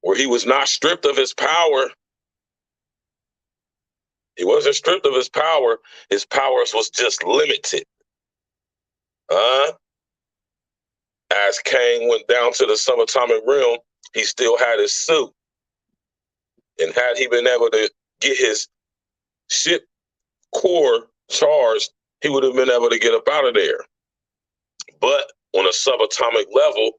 Speaker 1: where he was not stripped of his power. He wasn't stripped of his power. His powers was just limited. As Kang went down to the subatomic realm, he still had his suit. And had he been able to get his ship core charged, he would have been able to get up out of there. But on a subatomic level,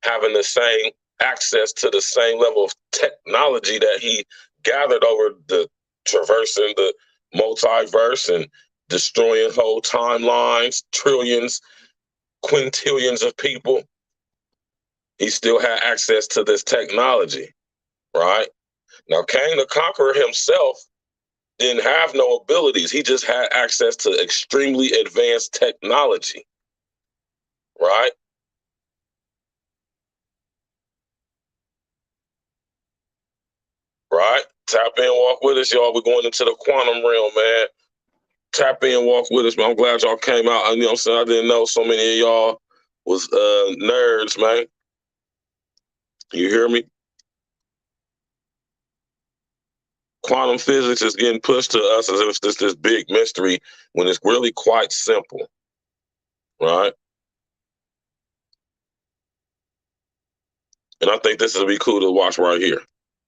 Speaker 1: having the same access to the same level of technology that he gathered over the traversing the multiverse and destroying whole timelines, trillions, quintillions of people, he still had access to this technology, right? Now, Kang the Conqueror himself didn't have no abilities. He just had access to extremely advanced technology, right? Right? Tap in, walk with us, y'all. We're going into the quantum realm, man. Tap in, walk with us, man. I'm glad y'all came out. You know what I'm saying? I didn't know so many of y'all was nerds, man. You hear me? Quantum physics is getting pushed to us as if it's this big mystery when it's really quite simple, right? And I think this will be cool to watch right here.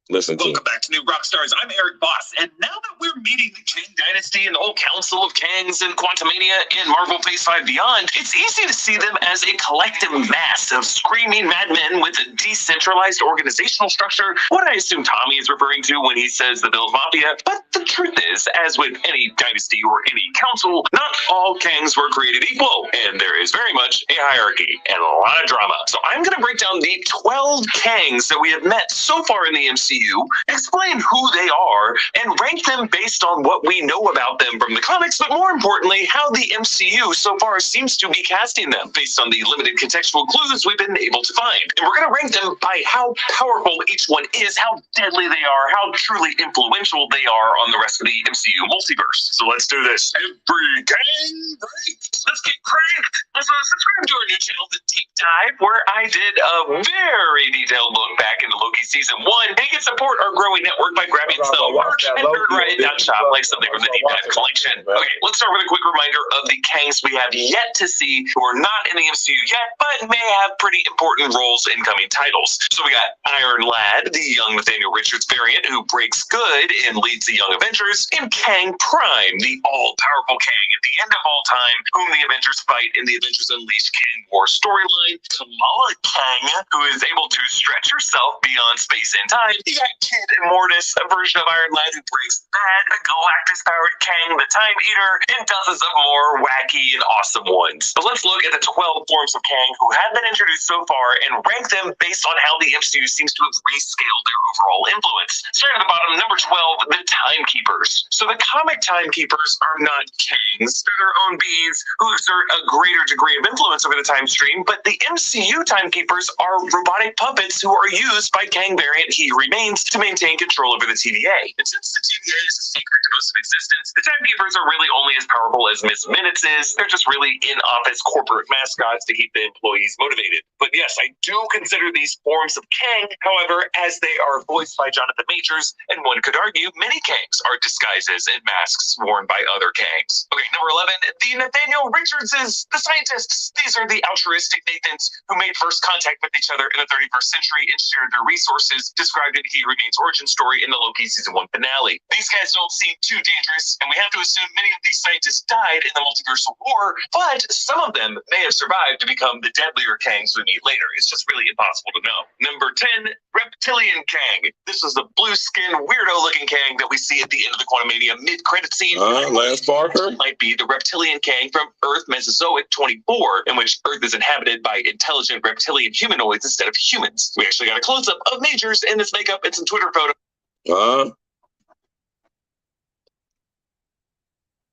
Speaker 1: Listen to
Speaker 9: Welcome back to New Rockstars. I'm Eric Boss, and now that we're meeting the Kang Dynasty and the whole Council of Kangs and Quantumania in Marvel Phase 5 Beyond, it's easy to see them as a collective mass of screaming madmen with a decentralized organizational structure, what I assume Tommy is referring to when he says the Bills Mafia. But the truth is, as with any dynasty or any council, not all Kangs were created equal, and there is very much a hierarchy and a lot of drama. So I'm going to break down the 12 Kangs that we have met so far in the MCU, explain who they are, and rank them based on what we know about them from the comics, but more importantly, how the MCU so far seems to be casting them based on the limited contextual clues we've been able to find. And we're going to rank them by how powerful each one is, how deadly they are, how truly influential they are on the rest of the MCU multiverse. So let's do this. Every Kang break. Let's get cranked. Also, subscribe to our new channel, The Deep Dive, where I did a very detailed look back into Loki Season 1. And you can support our growing network by grabbing some merch and nerdriot.shop, like something from the Deep Dive collection. Okay, let's start with a quick reminder of the Kangs we have yet to see who are not in the MCU yet, but may have pretty important roles in coming titles. So we got Iron Lad, the young Nathaniel Richards variant who breaks good and leads the Young Avengers, and Kang Prime, the all-powerful Kang at the end of all time, whom the Avengers fight in the Avengers Unleashed Kang War storyline. Kamala Kang, who is able to stretch herself beyond space and time. You got Kid Immortus, a version of Iron Lad who breaks bad, a Galactus-powered Kang, the Time Eater, and dozens of more wacky and awesome ones. But let's look at the 12 forms of Kang who have been introduced so far and rank them based on how the MCU seems to have rescaled their overall influence. Starting at the bottom, number 12, the Timekeepers. So the comic Timekeepers are not Kangs. They're their own beings who exert a greater degree of influence over the time stream, but the MCU Timekeepers are robotic puppets who are used by Kang variant He Remains to maintain control over the TVA. And since the TVA is a secret to most of existence, the Timekeepers are really only as powerful as Miss Minutes is. They're just really in-office corporate mascots to keep the employees motivated. But yes, I do consider these forms of Kang, however, as they are voiced by Jonathan Majors, and one could argue many Kangs are disguises and masks worn by other Kangs. Okay, number 11, the Nathaniel Richardses, the scientists. These are the altruistic Nathans who made first contact with each other in the 31st century and shared their resources, described in He Remains origin story in the Loki Season 1 finale. These guys don't seem too dangerous, and we have to assume many of these scientists died in the multiversal war, but some of them may have survived to become the deadlier Kangs we meet later. It's just really impossible to know. Number 10, Reptilian Kang. This is the blue-skinned, weirdo-looking Kang that we see at the end of the Quantumania mid-credit scene.
Speaker 1: Lance Barker
Speaker 9: might be the Reptilian Kang from Earth Mesozoic 24, in which Earth is inhabited by intelligent reptilian humanoids instead of humans. We actually got a close-up of Majors in this makeup and some Twitter photos.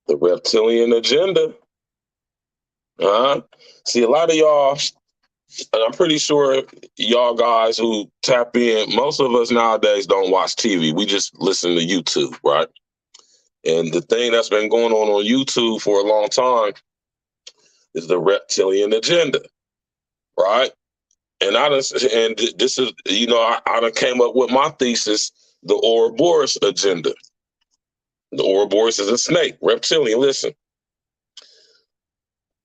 Speaker 1: The reptilian agenda. See, a lot of y'all, and I'm pretty sure y'all guys who tap in, most of us nowadays don't watch TV. We just listen to YouTube, right? And the thing that's been going on YouTube for a long time is the reptilian agenda, right? And this is, I done came up with my thesis, the Ouroboros agenda. The Ouroboros is a snake, reptilian. Listen,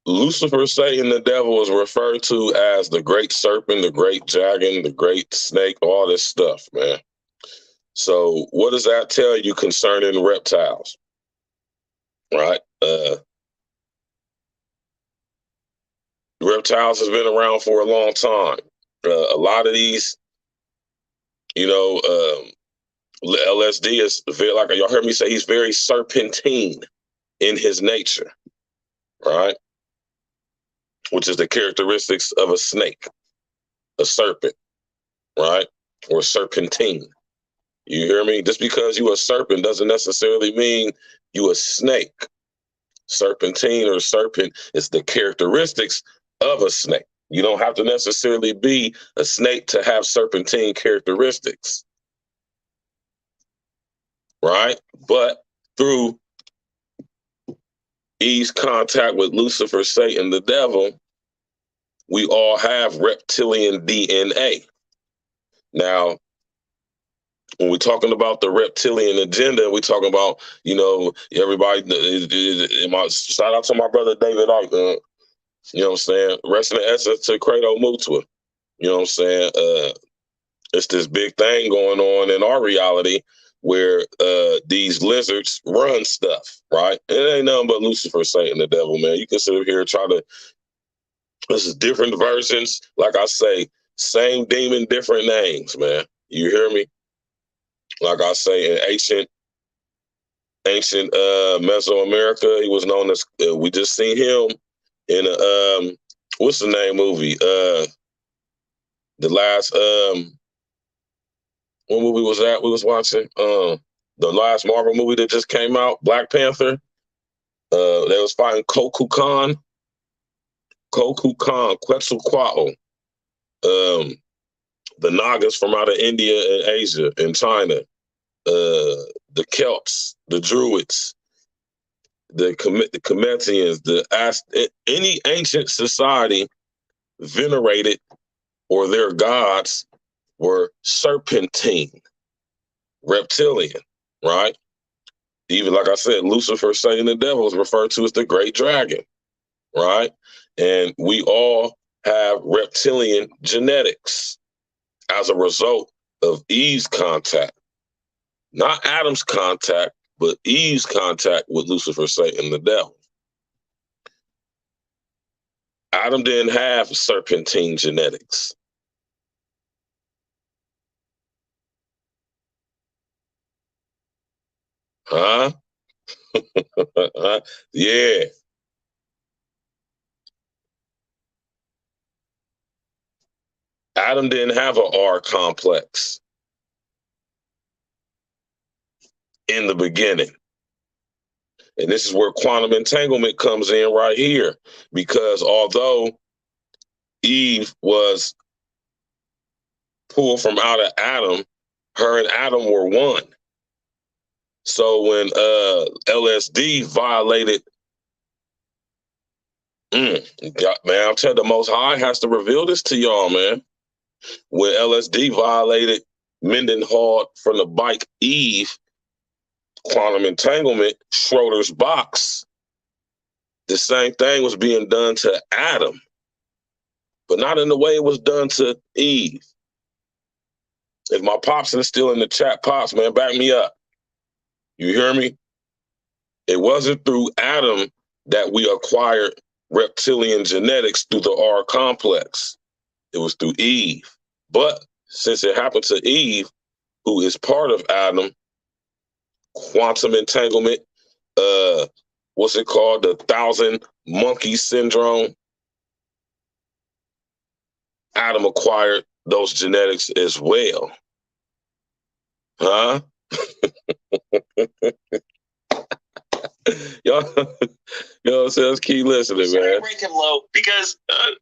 Speaker 1: Lucifer, Satan, the devil is referred to as the great serpent, the great dragon, the great snake, all this stuff, man. So what does that tell you concerning reptiles, right? Reptiles has been around for a long time. A lot of these, LSD is very, like y'all heard me say, he's very serpentine in his nature, right? Which is the characteristics of a snake, a serpent, right? Or serpentine. You hear me? Just because you a serpent doesn't necessarily mean you a snake. Serpentine or serpent is the characteristics of a snake. You don't have to necessarily be a snake to have serpentine characteristics, right? But through Eve's contact with Lucifer, Satan, the devil, we all have reptilian DNA. Now, when we're talking about the reptilian agenda, we're talking about, everybody, shout out to my brother David Ike, you know what I'm saying? Rest in the essence to Credo Mutua. You know what I'm saying? It's this big thing going on in our reality where these lizards run stuff, right? It ain't nothing but Lucifer, Satan, the devil, man. You can sit up here and try to, this is different versions. Like I say, same demon, different names, man. You hear me? Like I say, in ancient Mesoamerica, he was known as, we just seen him in a, what's the name movie? The last, what movie was that we was watching? The last Marvel movie that just came out, Black Panther. They was fighting Quetzalcoatl, Quetzalcoatl. The Nagas from out of India and Asia and China. The Celts, the Druids, the Cometians, any ancient society venerated or their gods were serpentine, reptilian, right? Even like I said, Lucifer, Satan, the devil is referred to as the great dragon, right? And we all have reptilian genetics as a result of Eve's contact. Not Adam's contact, but Eve's contact with Lucifer, Satan, the devil. Adam didn't have serpentine genetics. Huh? Yeah. Adam didn't have an R complex in the beginning. And this is where quantum entanglement comes in right here. Because although Eve was pulled from out of Adam, her and Adam were one. So when LSD violated, man, I'm telling you, the Most High has to reveal this to y'all, man. When LSD violated Mendenhall from the bike Eve, quantum entanglement, Schroeder's box, the same thing was being done to Adam, but not in the way it was done to Eve. If my pops is still in the chat, pops, man, back me up. You hear me? It wasn't through Adam that we acquired reptilian genetics through the R complex. It was through Eve. But since it happened to Eve, who is part of Adam, quantum entanglement, what's it called? The 1,000 monkey syndrome. Adam acquired those genetics as well. Huh? Y'all, y'all says keep listening,
Speaker 9: So I
Speaker 1: man.
Speaker 9: rank him low because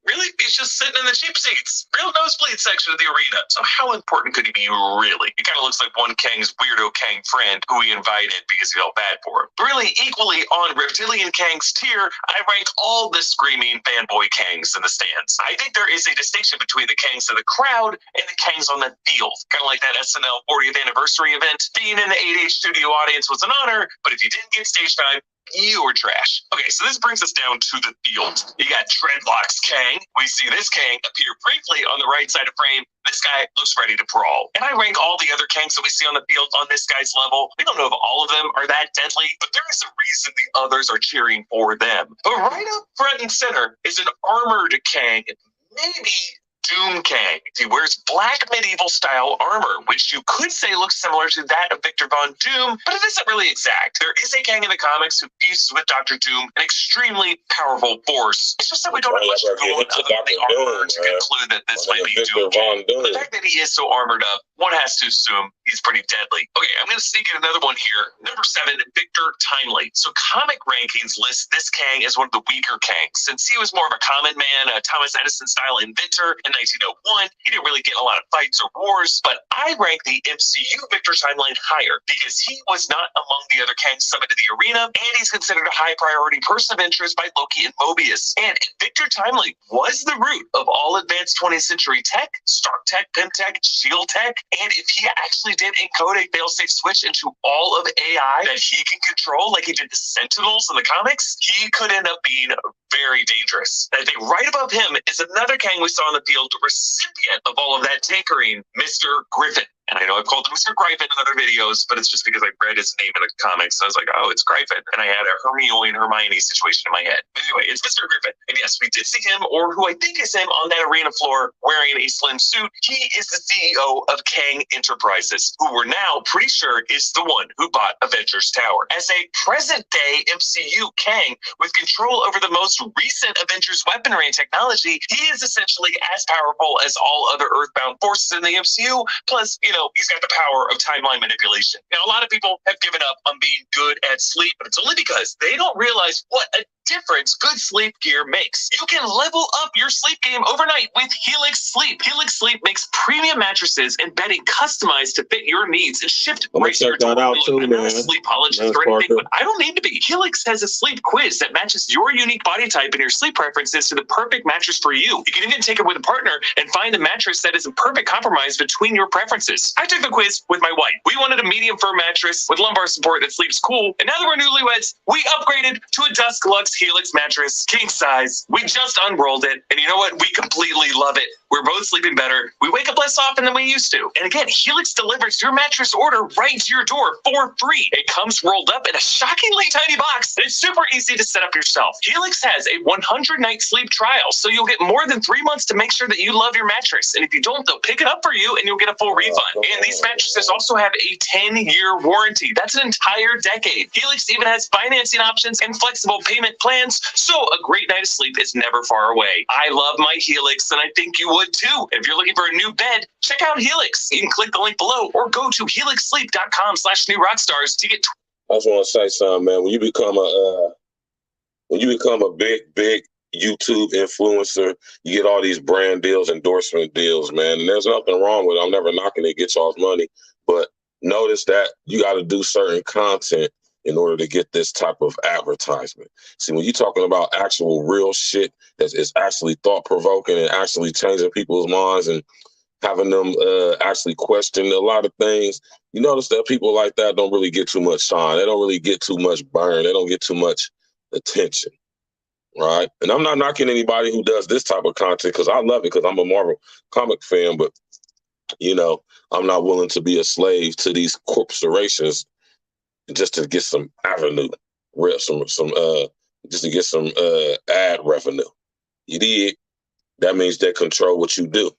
Speaker 9: really he's just sitting in the cheap seats, real nosebleed section of the arena. So how important could he be really? It kind of looks like one Kang's weirdo Kang friend who he invited because he felt bad for him. But really, equally on Reptilian Kang's tier, I rank all the screaming fanboy Kangs in the stands. I think there is a distinction between the Kangs in the crowd and the Kangs on the field. Kind of like that SNL 40th anniversary event. Being in the 8H studio audience was an honor, but if you didn't get stage time, you were trash. Okay, so this brings us down to the field. You got Dreadlocks Kang. We see this Kang appear briefly on the right side of frame. This guy looks ready to brawl. And I rank all the other Kangs that we see on the field on this guy's level. We don't know if all of them are that deadly, but there is a reason the others are cheering for them. But right up front and center is an armored Kang, maybe Doom Kang. He wears black medieval style armor, which you could say looks similar to that of Victor Von Doom, but it isn't really exact. There is a Kang in the comics who fuses with Dr. Doom, an extremely powerful force. It's just that we don't have much going other than the armor to conclude that this might be Doom Kang. The fact that he is so armored up, one has to assume he's pretty deadly. Okay, I'm going to sneak in another one here. Number 7, Victor Timely. So comic rankings list this Kang as one of the weaker Kangs, since he was more of a common man, a Thomas Edison style inventor. In 1901, he didn't really get a lot of fights or wars, but I rank the MCU Victor Timeline higher because he was not among the other Kangs summoned to the arena, and he's considered a high priority person of interest by Loki and Mobius. And Victor Timely was the root of all advanced 20th century tech, Stark Tech, Pym Tech, Shield Tech, and if he actually did encode a failsafe switch into all of AI that he can control, like he did the Sentinels in the comics, he could end up being very dangerous. And I think right above him is another Kang we saw on the field, the recipient of all of that tinkering, Mr. Griffin. And I know I've called him Mr. Griffin in other videos, but it's just because I read his name in the comics. And I was like, oh, it's Griffin. And I had a Hermione and Hermione situation in my head. But anyway, it's Mr. Griffin. And yes, we did see him, or who I think is him, on that arena floor wearing a slim suit. He is the CEO of Kang Enterprises, who we're now pretty sure is the one who bought Avengers Tower. As a present-day MCU Kang with control over the most recent Avengers weaponry and technology, he is essentially as powerful as all other Earthbound forces in the MCU. Plus, he's got the power of timeline manipulation. Now, a lot of people have given up on being good at sleep, but it's only because they don't realize what a difference good sleep gear makes. You can level up your sleep game overnight with Helix Sleep. Helix Sleep makes premium mattresses and bedding customized to fit your needs and shipped right to your door. I'm not a sleepologist or anything, but I don't need to be. Helix has a sleep quiz that matches your unique body type and your sleep preferences to the perfect mattress for you. You can even take it with a partner and find the mattress that is a perfect compromise between your preferences. I took the quiz with my wife. We wanted a medium firm mattress with lumbar support that sleeps cool, and now that we're newlyweds, we upgraded to a Dusk Lux Helix mattress, king size. We just unrolled it, and you know what? We completely love it. We're both sleeping better. We wake up less often than we used to. And again, Helix delivers your mattress order right to your door for free. It comes rolled up in a shockingly tiny box, and it's super easy to set up yourself. Helix has a 100-night sleep trial, so you'll get more than 3 months to make sure that you love your mattress. And if you don't, they'll pick it up for you, and you'll get a full refund. And these mattresses also have a 10-year warranty. That's an entire decade. Helix even has financing options and flexible payment plans, so a great night of sleep is never far away. I love my Helix, and I think you would too. If you're looking for a new bed, check out Helix. You can click the link below or go to helixsleep.com/newrockstars to get.
Speaker 1: I just want to say something, man. When you become a big YouTube influencer, you get all these brand deals, endorsement deals, man. And there's nothing wrong with it. I'm never knocking it, get y'all's money. But notice that you got to do certain content in order to get this type of advertisement. See, when you're talking about actual real shit that is actually thought-provoking and actually changing people's minds and having them actually question a lot of things, you notice that people like that don't really get too much shine. They don't really get too much burn. They don't get too much attention, right? And I'm not knocking anybody who does this type of content because I love it because I'm a Marvel comic fan, but, I'm not willing to be a slave to these corporations just to get some avenue, just to get some ad revenue. You did. That means they control what you do.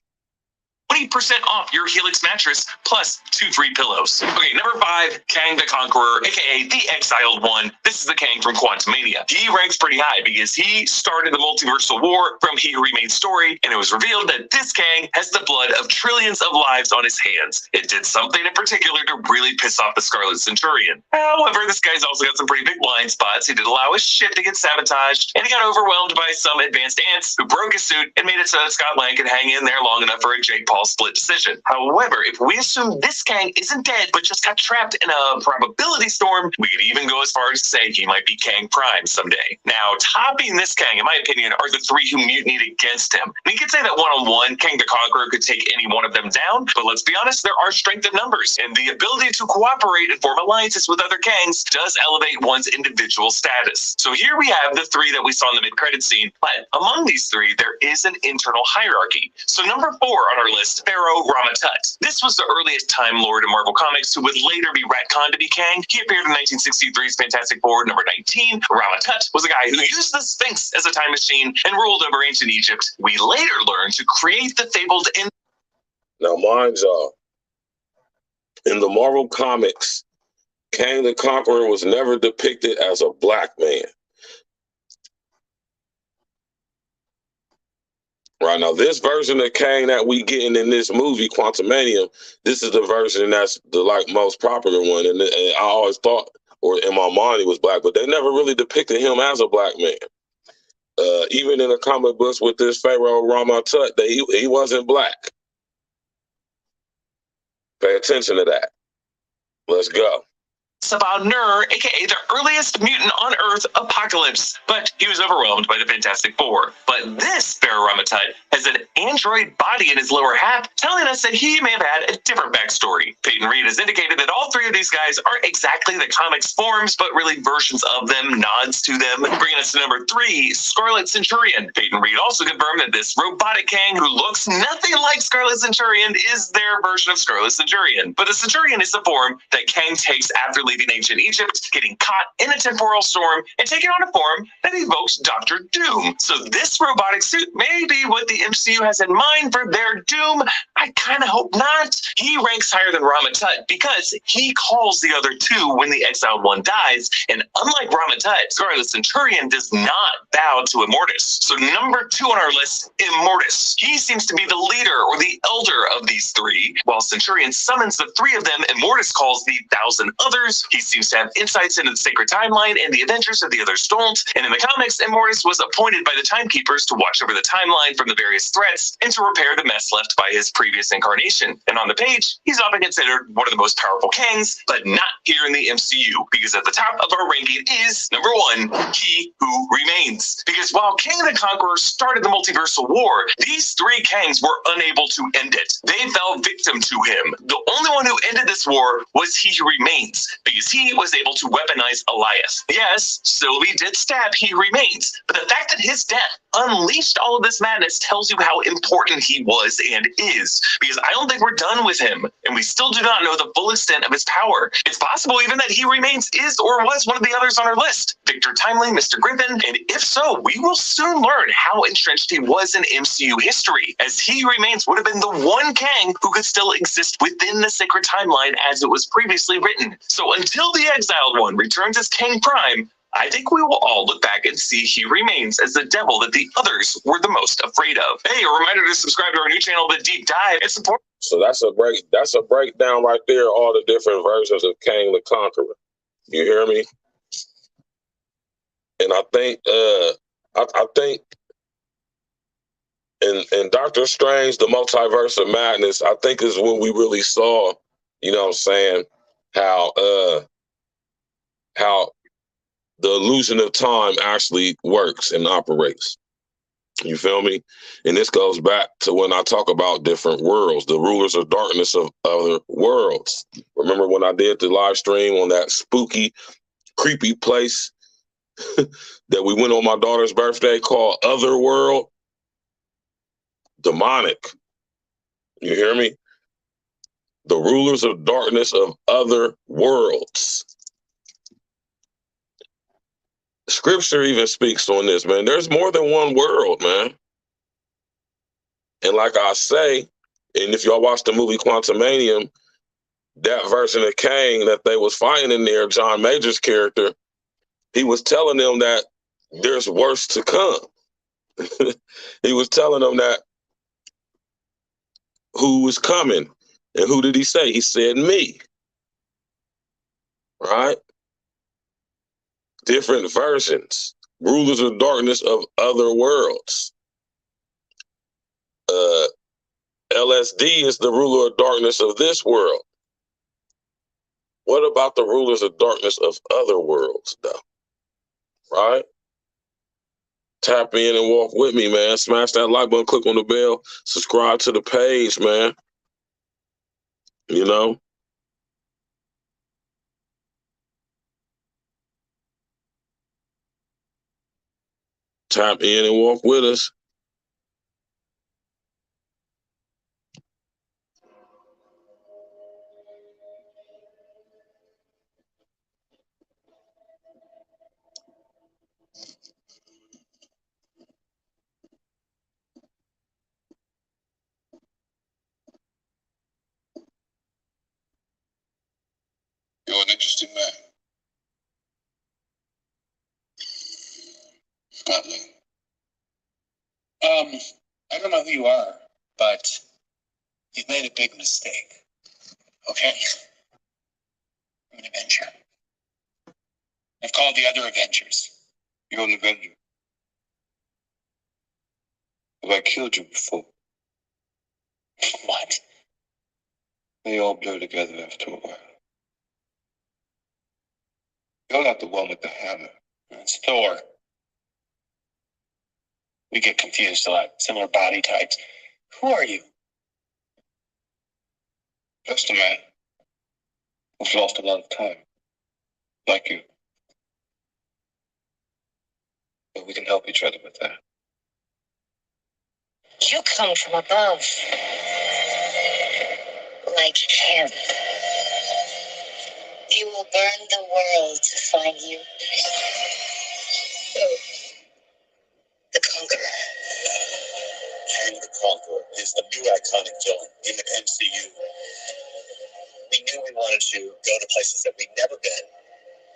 Speaker 9: 20% off your Helix mattress plus 2 free pillows. Okay, number 5, Kang the Conqueror, aka the Exiled One. This is the Kang from Quantumania. He ranks pretty high because he started the multiversal war from He Who Remains story, and it was revealed that this Kang has the blood of trillions of lives on his hands. It did something in particular to really piss off the Scarlet Centurion. However, this guy's also got some pretty big blind spots. He did allow his ship to get sabotaged, and he got overwhelmed by some advanced ants who broke his suit and made it so that Scott Lang could hang in there long enough for a Jake Paul split decision. However, if we assume this Kang isn't dead but just got trapped in a probability storm, we could even go as far as to say he might be Kang Prime someday. Now, topping this Kang, in my opinion, are the 3 who mutinied against him. We could say that one-on-one, Kang the Conqueror could take any one of them down, but let's be honest, there are strength in numbers, and the ability to cooperate and form alliances with other Kangs does elevate one's individual status. So here we have the 3 that we saw in the mid-credit scene, but among these 3, there is an internal hierarchy. So number 4 on our list, Pharaoh Rama-Tut. This was the earliest Time Lord in Marvel Comics who would later be retconned to be Kang. He appeared in 1963's Fantastic Four number 19. Rama-Tut was a guy who used the Sphinx as a time machine and ruled over ancient Egypt. We later learned to create the fabled
Speaker 1: Now, mind y'all, in the Marvel Comics, Kang the Conqueror was never depicted as a black man. Right now, this version of Kang that we getting in this movie, Quantumania, this is the version that's the most popular one, and I always thought, or in my mind, he was black, but they never really depicted him as a black man. Even in the comic books with this Pharaoh Rama-Tut, he wasn't black. Pay attention to that. Let's go.
Speaker 9: about Nur, aka the earliest mutant on Earth, Apocalypse, but he was overwhelmed by the Fantastic Four. But this Pharaoh Rama-Tut has an android body in his lower half, telling us that he may have had a different backstory. Peyton Reed has indicated that all three of these guys aren't exactly the comics forms, but really versions of them, nods to them. Bringing us to number 3, Scarlet Centurion. Peyton Reed also confirmed that this robotic Kang who looks nothing like Scarlet Centurion is their version of Scarlet Centurion. But the Centurion is the form that Kang takes after leaving ancient Egypt, getting caught in a temporal storm, and taking on a form that evokes Dr. Doom. So this robotic suit may be what the MCU has in mind for their Doom. I kind of hope not. He ranks higher than Rama-Tut because he calls the other two when the exiled one dies, and unlike Rama-Tut, Scarlet Centurion does not bow to Immortus. So number 2 on our list, Immortus. He seems to be the leader or the elder of these three. While Centurion summons the 3 of them, Immortus calls the 1,000 others. He seems to have insights into the sacred timeline and the adventures of the others don't. And in the comics, Immortus was appointed by the Timekeepers to watch over the timeline from the various threats and to repair the mess left by his previous incarnation. And on the page, he's often considered one of the most powerful Kangs, but not here in the MCU, because at the top of our ranking is, number 1, He Who Remains. Because while Kang the Conqueror started the multiversal war, these 3 Kangs were unable to end it. They fell victim to him. The only one who ended this war was He Who Remains, because he was able to weaponize Elias. Yes, Sylvie did stab He Who Remains, but the fact that his death unleashed all of this madness tells you how important he was and is, because I don't think we're done with him, and we still do not know the full extent of his power. It's possible even that He Remains is or was one of the others on our list, Victor Timely, Mr. Griffin, and if so, we will soon learn how entrenched he was in MCU history, as He Remains would have been the one Kang who could still exist within the sacred timeline as it was previously written. So until the exiled one returns as Kang Prime, I think we will all look back and see He Remains as the devil that the others were the most afraid of. Hey, a reminder to subscribe to our new channel, The Deep Dive, and support.
Speaker 1: So that's a breakdown right there, all the different versions of Kang the Conqueror. You hear me? And I think I think in Doctor Strange, the Multiverse of Madness, I think is when we really saw, you know what I'm saying, how the illusion of time actually works and operates. You feel me? And this goes back to when I talk about different worlds, the rulers of darkness of other worlds. Remember when I did the live stream on that spooky, creepy place that we went on my daughter's birthday called Otherworld? Demonic. You hear me? The rulers of darkness of other worlds. Scripture even speaks on this, man. There's more than one world, man. And like I say, And if y'all watch the movie Quantumanium, that version of Kang that they was fighting in there, John Major's character, he was telling them that there's worse to come. He was telling them that who was coming. And who did he say? He said me. Right? Different versions. Rulers of darkness of other worlds. LSD is the ruler of darkness of this world. What about the rulers of darkness of other worlds, though? Right? Tap in and walk with me, man. Smash that like button, click on the bell, subscribe to the page, man. You know? Tap in and walk with us.
Speaker 4: You're an interesting man. Scotland. I don't know who you are, but you've made a big mistake. Okay? I'm an Avenger. I've called the other Avengers. You're an Avenger. Have I killed you before? What? They all blur together after a while. You're not the one with the hammer. It's Thor. We get confused a lot. Similar body types. Who are you? Just a man who's lost a lot of time. Like you. But we can help each other with that.
Speaker 10: You come from above. Like him. You will burn the world to find you. The Conqueror.
Speaker 2: Kang the Conqueror is the new iconic villain in the MCU. We knew we wanted to go to places that we'd never been.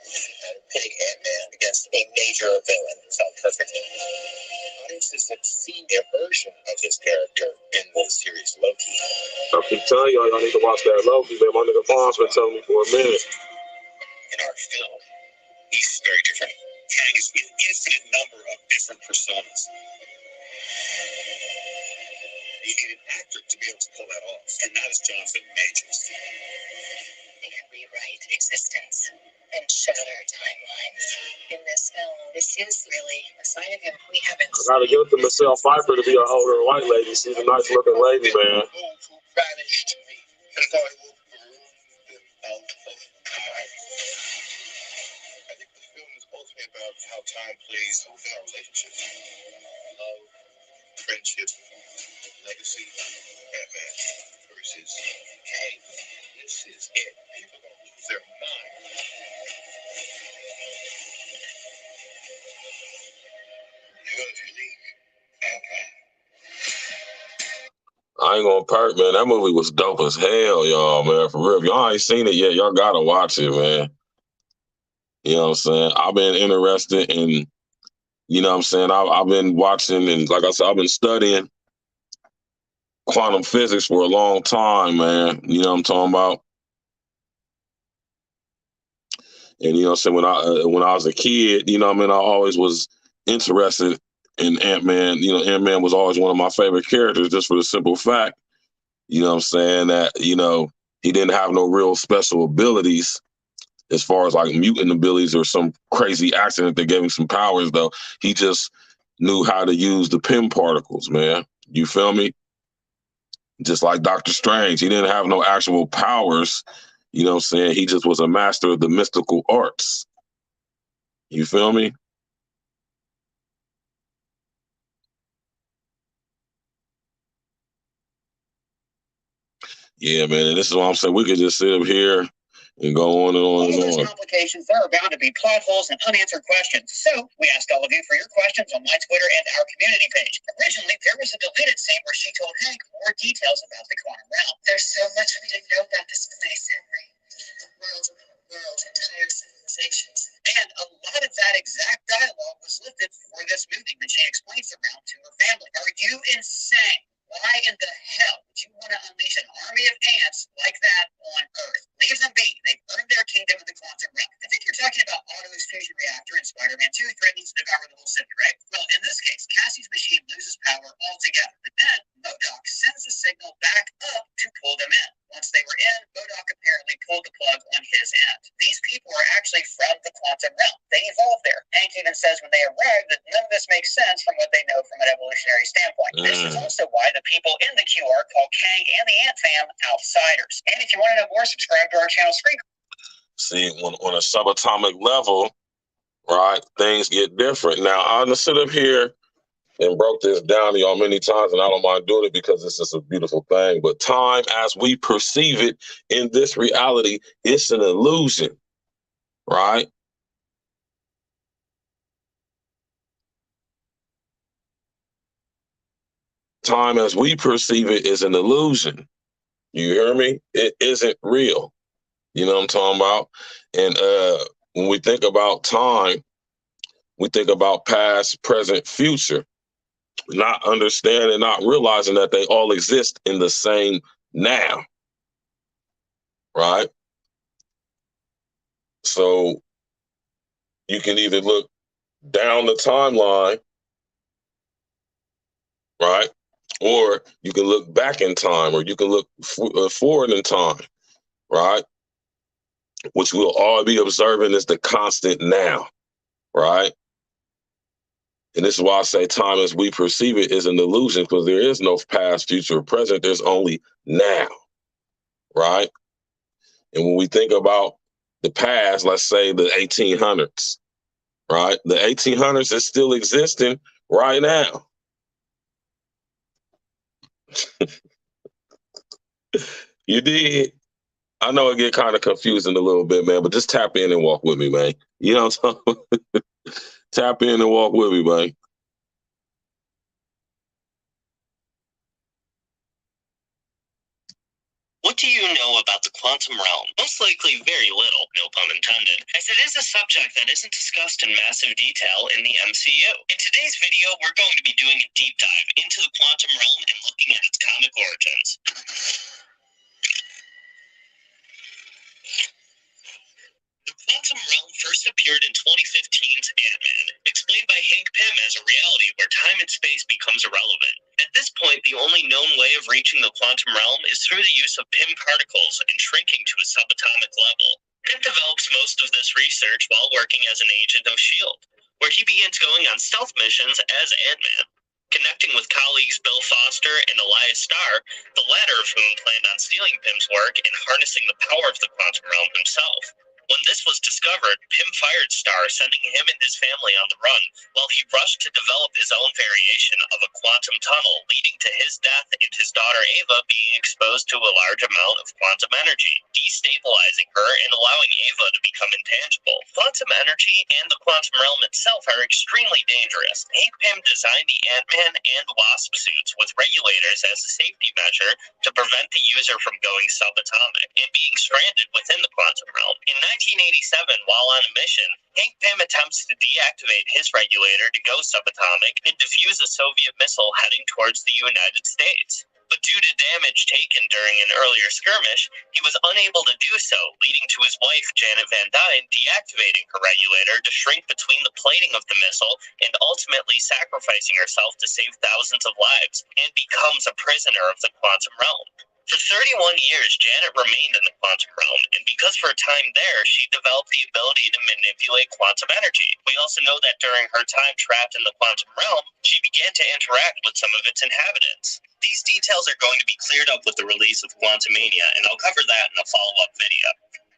Speaker 2: And pitting Ant-Man against a major villain felt perfect. Audiences have seen their version of his character in the series Loki.
Speaker 1: I keep telling y'all need to watch that Loki, man. My nigga Paul's been telling me for a minute.
Speaker 2: In our film, he's very different. Kang is an infinite number of different personas. You need an actor to be able to pull that off, and that is Jonathan Majors.
Speaker 10: They can rewrite existence and shatter timelines. In this film, this is really a side of him we haven't
Speaker 1: I gotta give it to Michelle Pfeiffer to be an older white lady. She's a nice looking lady, man.
Speaker 2: Those who vanished me, and I will prove them out of time. I think the film is ultimately about how time plays within our relationships. Love, friendship, legacy, Batman versus Kang. This is it. People are going to lose their mind. You're going to leave. Okay.
Speaker 1: I ain't gonna perk, man. That movie was dope as hell, y'all, man. For real. If y'all ain't seen it yet, y'all gotta watch it, man. You know what I'm saying? I've been interested in, you know what I'm saying? I've been watching, and like I said, I've been studying quantum physics for a long time, man. You know what I'm talking about? And you know what I'm saying? When I was a kid, you know what I mean, I always was interested in Ant-Man. You know, Ant-Man was always one of my favorite characters just for the simple fact, you know what I'm saying, that, you know, he didn't have no real special abilities as far as like mutant abilities or some crazy accident that gave him some powers, though. He just knew how to use the PIM particles, man. You feel me? Just like Doctor Strange. He didn't have no actual powers. You know what I'm saying? He just was a master of the mystical arts. You feel me? Yeah, man. And this is what I'm saying. We could just sit up here And go on and on
Speaker 2: All
Speaker 1: and
Speaker 2: those
Speaker 1: on.
Speaker 2: complications, there are bound to be plot holes and unanswered questions. So we asked all of you for your questions on my Twitter and our community page. Originally, there was a deleted scene where she told Hank more details about the quantum realm.
Speaker 10: There's so much we didn't know about this place, Henry. The world, entire civilizations.
Speaker 2: And a lot of that exact dialogue was lifted for this movie when she explains the realm to her family. Are you insane? Why in the hell would you want to unleash an army of ants like that on Earth? Leave them be. They've earned their kingdom in the quantum realm. I think you're talking about Otto's fusion reactor in Spider-Man 2 threatens to devour the whole city, right? Well, in this case, Cassie's machine loses power altogether. But then MODOK sends a signal back up to pull them in. Once they were in, MODOK apparently pulled the plug on his end. These people are actually from the quantum realm. They evolved there. Hank even says when they arrived that none of this makes sense from what they know from an evolutionary standpoint. This is also why the people in the QR call Kang and the Ant Fam outsiders. And if you want to know more, subscribe to our channel screen.
Speaker 1: See, on a subatomic level, right, things get different. Now, I'm going to sit up here and broke this down to y'all many times, and I don't mind doing it because it's just a beautiful thing. But time, as we perceive it in this reality, it's an illusion, right? Time, as we perceive it, is an illusion. You hear me? It isn't real. You know what I'm talking about? And when we think about time, we think about past, present, future. Not understanding, not realizing that they all exist in the same now, right? So you can either look down the timeline, right? Or you can look back in time, or you can look forward in time, right? Which we'll all be observing is the constant now, right? And this is why I say time as we perceive it is an illusion, because there is no past, future, or present. There's only now, right? And when we think about the past, let's say the 1800s, right? The 1800s is still existing right now. You did. I know it get kind of confusing a little bit, man, but just tap in and walk with me, man. You know what I'm talking about? Tap in and walk with me, man.
Speaker 11: What do you know about the quantum realm? Most likely very little, no pun intended, as it is a subject that isn't discussed in massive detail in the MCU. In today's video, we're going to be doing a deep dive into the quantum realm and looking at its comic origins. The quantum realm first appeared in 2015's Ant-Man, explained by Hank Pym as a reality where time and space becomes irrelevant. At this point, the only known way of reaching the quantum realm is through the use of Pym particles and shrinking to a subatomic level. Pym develops most of this research while working as an agent of S.H.I.E.L.D., where he begins going on stealth missions as Ant-Man, connecting with colleagues Bill Foster and Elias Starr, the latter of whom planned on stealing Pym's work and harnessing the power of the quantum realm himself. When this was discovered, Pym fired Starr, sending him and his family on the run, while he rushed to develop his own variation of a quantum tunnel, leading to his death and his daughter Ava being exposed to a large amount of quantum energy, destabilizing her and allowing Ava to become intangible. Quantum energy and the quantum realm itself are extremely dangerous. Hank Pym designed the Ant-Man and Wasp suits with regulators as a safety measure to prevent the user from going subatomic and being stranded within the quantum realm. In 1987, while on a mission, Hank Pym attempts to deactivate his regulator to go subatomic and defuse a Soviet missile heading towards the United States. But due to damage taken during an earlier skirmish, he was unable to do so, leading to his wife, Janet Van Dyne, deactivating her regulator to shrink between the plating of the missile and ultimately sacrificing herself to save thousands of lives, and becomes a prisoner of the quantum realm. For 31 years, Janet remained in the quantum realm, and because of her time there, she developed the ability to manipulate quantum energy. We also know that during her time trapped in the quantum realm, she began to interact with some of its inhabitants. These details are going to be cleared up with the release of Quantumania, and I'll cover that in a follow-up video.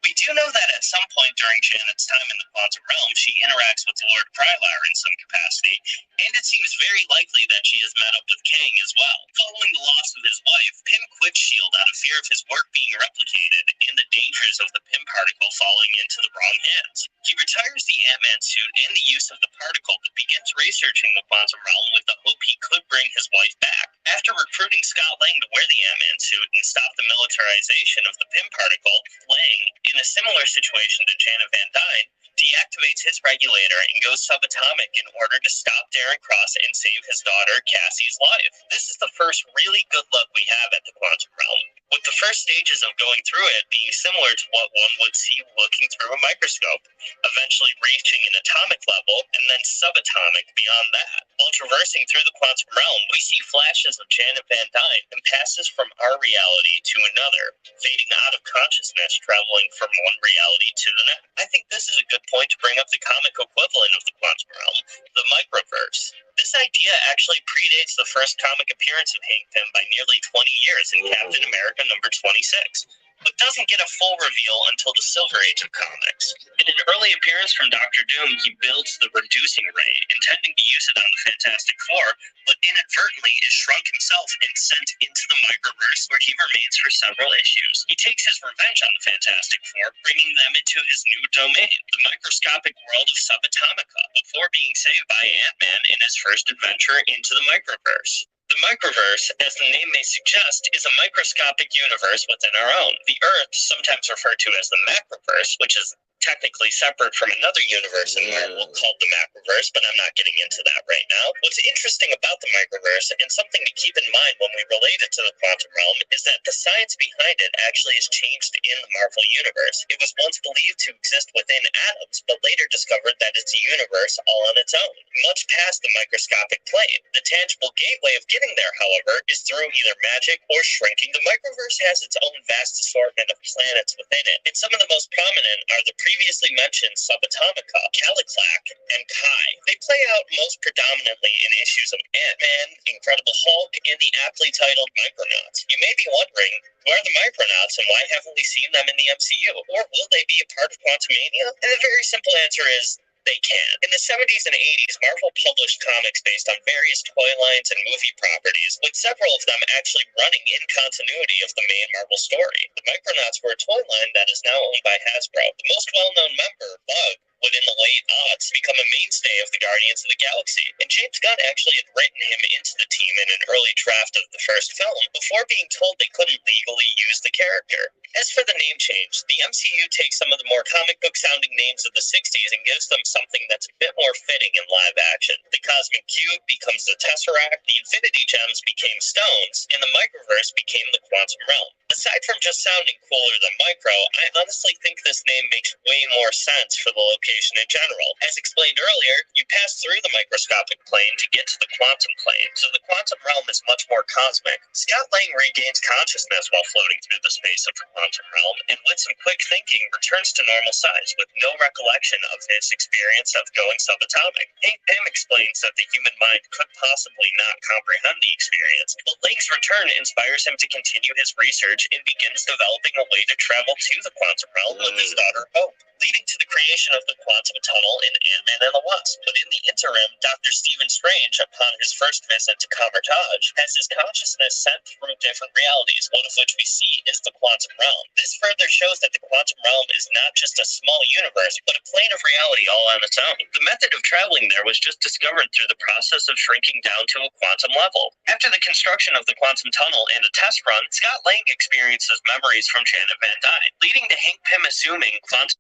Speaker 11: We do know that at some point during Janet's time in the quantum realm, she interacts with Lord Krylar in some capacity, and it seems very likely that she has met up with Kang as well. Following the loss of his wife, Pym quit S.H.I.E.L.D. out of fear of his work being replicated and the dangers of the Pym particles falling into the wrong hands. He retires the Ant-Man suit and the use of the particle, but begins researching the quantum realm with the hope he could bring his wife back. After recruiting Scott Lang to wear the Ant-Man suit and stop the militarization of the Pym particle, Lang, in a similar situation to Janet Van Dyne, deactivates his regulator and goes subatomic in order to stop Darren Cross and save his daughter Cassie's life. This is the first really good look we have at the quantum realm, with the first stages of going through it being similar to what one would see looking through a microscope, eventually reaching an atomic level and then subatomic beyond that. While traversing through the quantum realm, we see flashes of Janet Van Dyne and passes from our reality to another, fading out of consciousness, traveling from one reality to the next. I think this is a good point to bring up the comic equivalent of the quantum realm, the microverse. This idea actually predates the first comic appearance of Hank Pym by nearly 20 years in Captain America number 26, but doesn't get a full reveal until the Silver Age of comics. In an early appearance from Dr. Doom, he builds the reducing ray, intending to use it on the Fantastic Four, but inadvertently is shrunk himself and sent into the microverse, where he remains for several issues. He takes his revenge on the Fantastic Four, bringing them into his new domain, the microscopic world of Subatomica, before being saved by Ant-Man in his first adventure into the microverse. The microverse, as the name may suggest, is a microscopic universe within our own. The Earth, sometimes referred to as the macroverse, which is technically separate from another universe in Marvel called the Macroverse, but I'm not getting into that right now. What's interesting about the microverse, and something to keep in mind when we relate it to the quantum realm, is that the science behind it actually has changed in the Marvel universe. It was once believed to exist within atoms, but later discovered that it's a universe all on its own, much past the microscopic plane. The tangible gateway of getting there, however, is through either magic or shrinking. The microverse has its own vast assortment of planets within it, and some of the most prominent are the previously mentioned Subatomica, Caliclac, and Kai. They play out most predominantly in issues of Ant-Man, Incredible Hulk, and the aptly titled Micronauts. You may be wondering, who are the Micronauts and why haven't we seen them in the MCU? Or will they be a part of Quantumania? And the very simple answer is, they can. In the 70s and 80s, Marvel published comics based on various toy lines and movie properties, with several of them actually running in continuity of the main Marvel story. The Micronauts were a toy line that is now owned by Hasbro. The most well-known member, Bug, would in the late aughts become a mainstay of the Guardians of the Galaxy, and James Gunn actually had written him into the team in an early draft of the first film, before being told they couldn't legally use the character. As for the name change, the MCU takes some of the more comic book sounding names of the 60s and gives them something that's a bit more fitting in live action. The Cosmic Cube becomes the Tesseract, the Infinity Gems became stones, and the Microverse became the Quantum Realm. Aside from just sounding cooler than Micro, I honestly think this name makes way more sense for the location in general. As explained earlier, you pass through the microscopic plane to get to the quantum plane, so the quantum realm is much more cosmic. Scott Lang regains consciousness while floating through the space of the quantum realm, and with some quick thinking, returns to normal size with no recollection of his experience of going subatomic. Hank Pym explains that the human mind could possibly not comprehend the experience, but Lang's return inspires him to continue his research and begins developing a way to travel to the quantum realm with his daughter Hope, leading to the creation of the quantum tunnel in Ant-Man and the Wasp. But in the interim, Dr. Stephen Strange, upon his first visit to Camartage, has his consciousness sent through different realities, one of which we see is the quantum realm. This further shows that the quantum realm is not just a small universe, but a plane of reality all on its own. The method of traveling there was just discovered through the process of shrinking down to a quantum level. After the construction of the quantum tunnel and a test run, Scott Lang experiences memories from Janet Van Dyne, leading to Hank Pym assuming
Speaker 1: quantum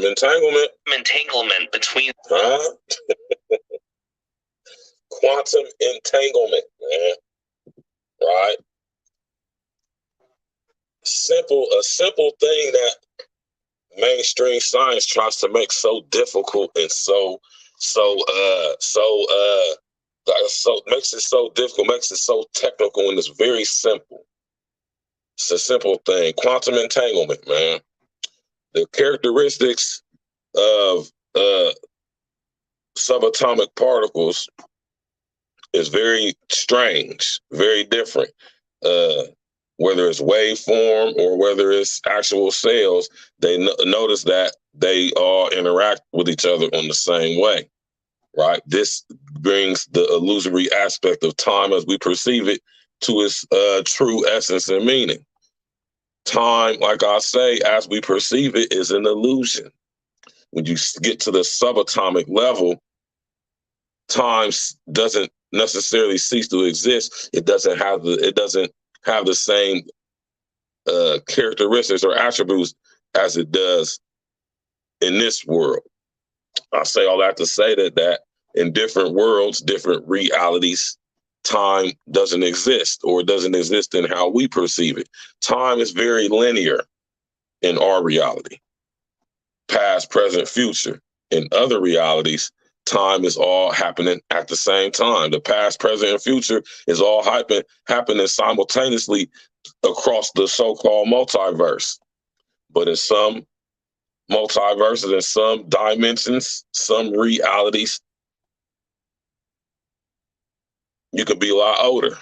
Speaker 1: entanglement
Speaker 11: between
Speaker 1: quantum entanglement, man. Right? A simple thing that mainstream science tries to make so difficult and makes it so difficult, makes it so technical, and it's very simple. It's a simple thing. Quantum entanglement, man. The characteristics of subatomic particles is very strange, very different. Whether it's waveform or whether it's actual cells, they notice that they all interact with each other on the same way, right? This brings the illusory aspect of time as we perceive it to its true essence and meaning. Time, like I say, as we perceive it, is an illusion. When you get to the subatomic level, time doesn't necessarily cease to exist. It doesn't have the same characteristics or attributes as it does in this world. I say all that to say that in different worlds, different realities, time doesn't exist, or it doesn't exist in how we perceive it. Time is very linear in our reality. Past, present, future. In other realities, time is all happening at the same time. The past, present, and future is all happening simultaneously across the so-called multiverse. But in some multiverses, in some dimensions, some realities, you could be a lot older,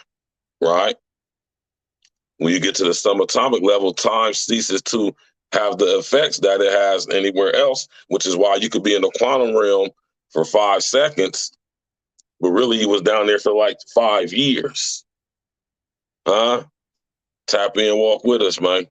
Speaker 1: right? When you get to the subatomic level, time ceases to have the effects that it has anywhere else, which is why you could be in the quantum realm for 5 seconds, but really you was down there for like 5 years. Huh? Tap in, walk with us, man.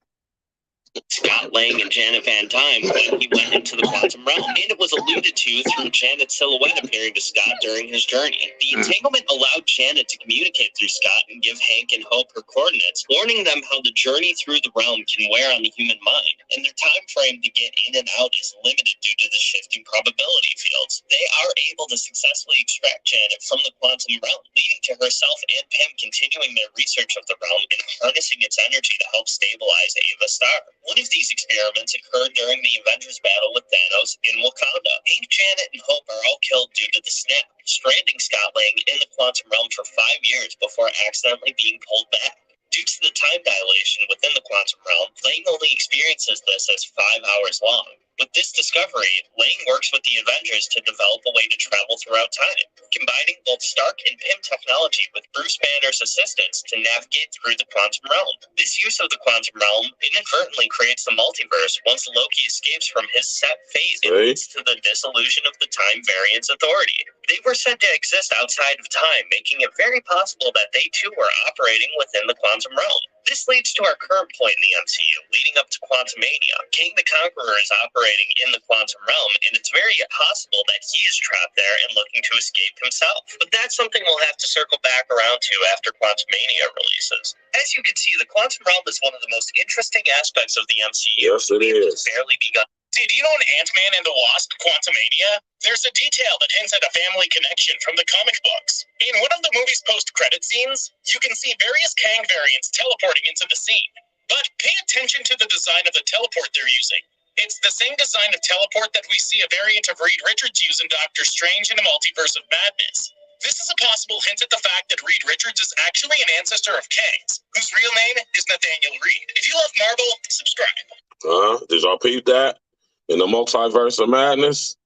Speaker 11: Scott Lang and Janet Van Dyne when he went into the quantum realm, and it was alluded to through Janet's silhouette appearing to Scott during his journey. The entanglement allowed Janet to communicate through Scott and give Hank and Hope her coordinates, warning them how the journey through the realm can wear on the human mind, and their time frame to get in and out is limited due to the shifting probability fields. They are able to successfully extract Janet from the quantum realm, leading to herself and Pym continuing their research of the realm and harnessing its energy to help stabilize Ava Star. One of these experiments occurred during the Avengers battle with Thanos in Wakanda. Hank, Janet, and Hope are all killed due to the snap, stranding Scott Lang in the quantum realm for 5 years before accidentally being pulled back. Due to the time dilation within the quantum realm, Lang only experiences this as 5 hours long. With this discovery, Lang works with the Avengers to develop a way to travel throughout time, combining both Stark and Pym technology with Bruce Banner's assistance to navigate through the quantum realm. This use of the quantum realm inadvertently creates the multiverse once Loki escapes from his set phase and leads to the dissolution of the Time Variance Authority. They were said to exist outside of time, making it very possible that they too were operating within the quantum realm. This leads to our current point in the MCU, leading up to Quantumania. King the Conqueror is operating in the quantum realm, and it's very possible that he is trapped there and looking to escape himself. But that's something we'll have to circle back around to after Quantumania releases. As you can see, the quantum realm is one of the most interesting aspects of the MCU.
Speaker 1: Yes, it is.
Speaker 11: It's barely begun.
Speaker 4: Did you know in Ant-Man and the Wasp, Quantumania, there's a detail that hints at a family connection from the comic books. In one of the movie's post-credit scenes, you can see various Kang variants teleporting into the scene. But pay attention to the design of the teleport they're using. It's the same design of teleport that we see a variant of Reed Richards use in Doctor Strange in the Multiverse of Madness. This is a possible hint at the fact that Reed Richards is actually an ancestor of Kang's, whose real name is Nathaniel Reed. If you love Marvel, subscribe.
Speaker 1: Did y'all peep that? In the Multiverse of Madness?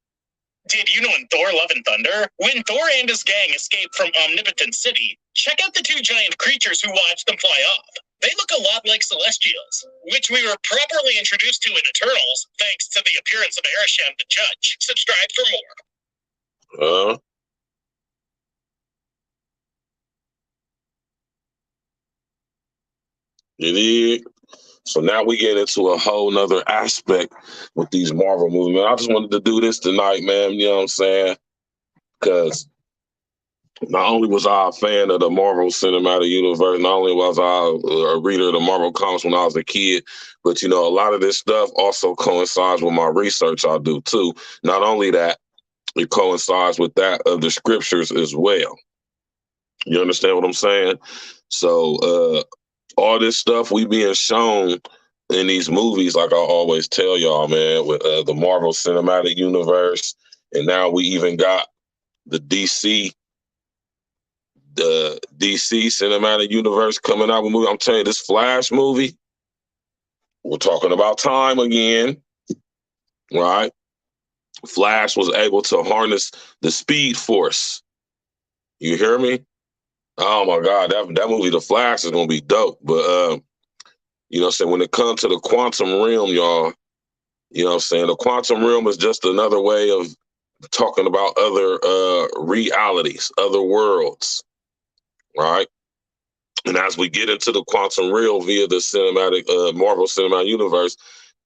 Speaker 4: Did you know in Thor Love and Thunder, when Thor and his gang escape from Omnipotent City, check out the 2 giant creatures who watch them fly off. They look a lot like Celestials, which we were properly introduced to in Eternals, thanks to the appearance of Arishem the Judge. Subscribe for more.
Speaker 1: You dig? So now we get into a whole nother aspect with these Marvel movies. Man, I just wanted to do this tonight, man. You know what I'm saying? Because not only was I a fan of the Marvel Cinematic Universe, not only was I a reader of the Marvel comics when I was a kid, but, you know, a lot of this stuff also coincides with my research I do, too. Not only that, it coincides with that of the scriptures as well. You understand what I'm saying? So, all this stuff we being shown in these movies, like I always tell y'all, man, with the Marvel Cinematic Universe, and now we even got the DC Cinematic Universe coming out with movie. I'm telling you, this Flash movie, we're talking about time again, right? Flash was able to harness the Speed Force. You hear me? Oh my God, that movie, The Flash, is gonna be dope. But you know what I'm saying, when it comes to the quantum realm, y'all, you know what I'm saying, the quantum realm is just another way of talking about other realities, other worlds, right? And as we get into the quantum realm via the cinematic Marvel Cinematic Universe,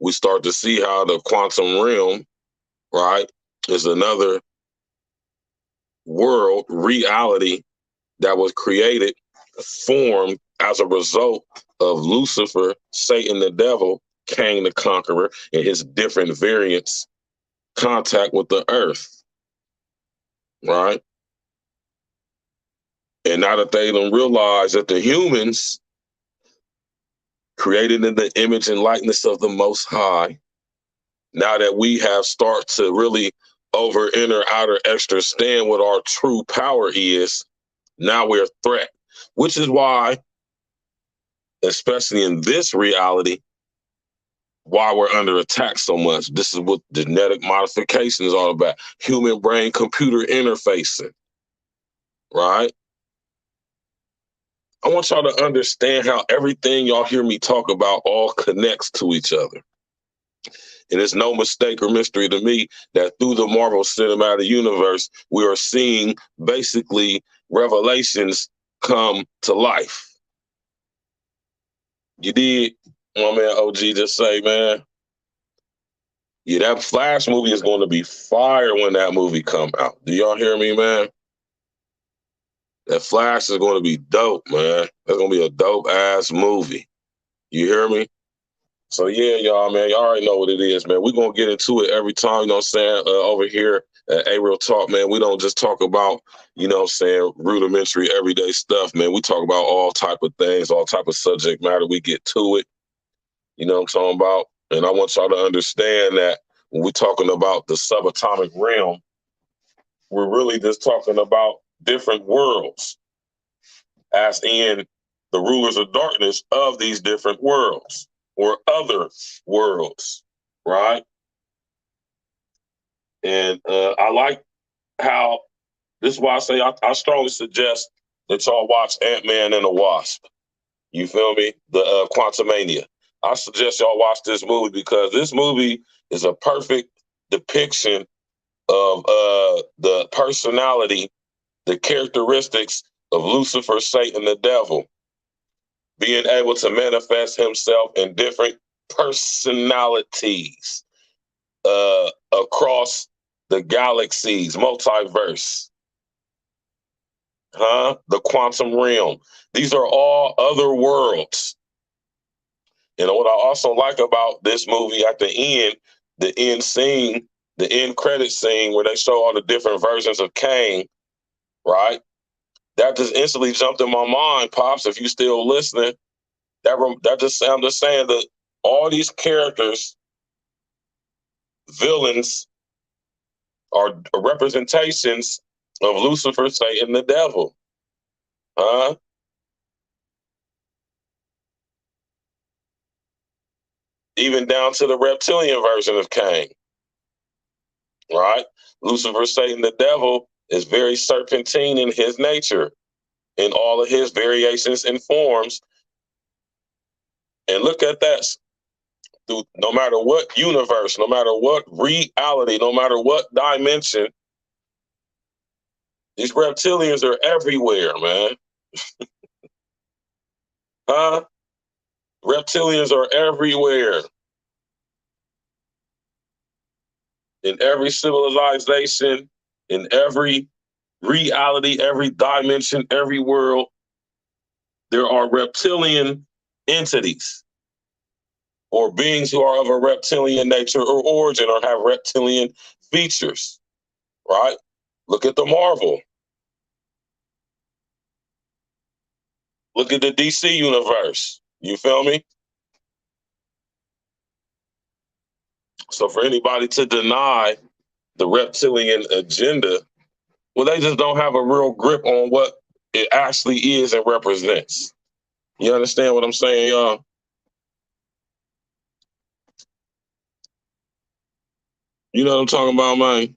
Speaker 1: we start to see how the quantum realm, right, is another world, reality that was created, formed as a result of Lucifer, Satan the devil, Cain the conqueror, and his different variants contact with the earth, right? And now that they don't realize that the humans created in the image and likeness of the Most High, now that we have started to really over, inner, outer, extra stand what our true power is, now we're a threat, which is why, especially in this reality, why we're under attack so much. This is what genetic modification is all about. Human brain computer interfacing, right? I want y'all to understand how everything y'all hear me talk about all connects to each other. And it's no mistake or mystery to me that through the Marvel Cinematic Universe, we are seeing basically revelations come to life. You did, my man OG just say, man, yeah, that Flash movie is going to be fire when that movie come out. Do y'all hear me, man? That Flash is going to be dope, man. That's going to be a dope-ass movie. You hear me? So, yeah, y'all, man, y'all already know what it is, man. We're going to get into it every time, you know what I'm saying, over here at A-Real Talk, man. We don't just talk about, you know what I'm saying, rudimentary, everyday stuff, man. We talk about all type of things, all type of subject matter. We get to it, you know what I'm talking about? And I want y'all to understand that when we're talking about the subatomic realm, we're really just talking about different worlds, as in the rulers of darkness of these different worlds or other worlds, right? And I like how, this is why I say I strongly suggest that y'all watch Ant-Man and the Wasp. You feel me? The Quantumania. I suggest y'all watch this movie because this movie is a perfect depiction of the personality, the characteristics of Lucifer, Satan, the devil, being able to manifest himself in different personalities across the galaxies, multiverse, the quantum realm. These are all other worlds. You know, what I also like about this movie at the end scene, the end credit scene where they show all the different versions of Cain, right? That just instantly jumped in my mind, Pops, if you still listening. That just, I'm just saying that all these characters, villains, are representations of Lucifer, Satan, the devil. Even down to the reptilian version of Cain, right? Lucifer, Satan, the devil is very serpentine in his nature, in all of his variations and forms. And look at that. No matter what universe, no matter what reality, no matter what dimension, these reptilians are everywhere, man. Reptilians are everywhere. In every civilization, in every reality, every dimension, every world, there are reptilian entities or beings who are of a reptilian nature or origin or have reptilian features, right? Look at the Marvel. Look at the DC universe. You feel me? So for anybody to deny the reptilian agenda, well, they just don't have a real grip on what it actually is and represents. You understand what I'm saying, y'all? You know what I'm talking about, man?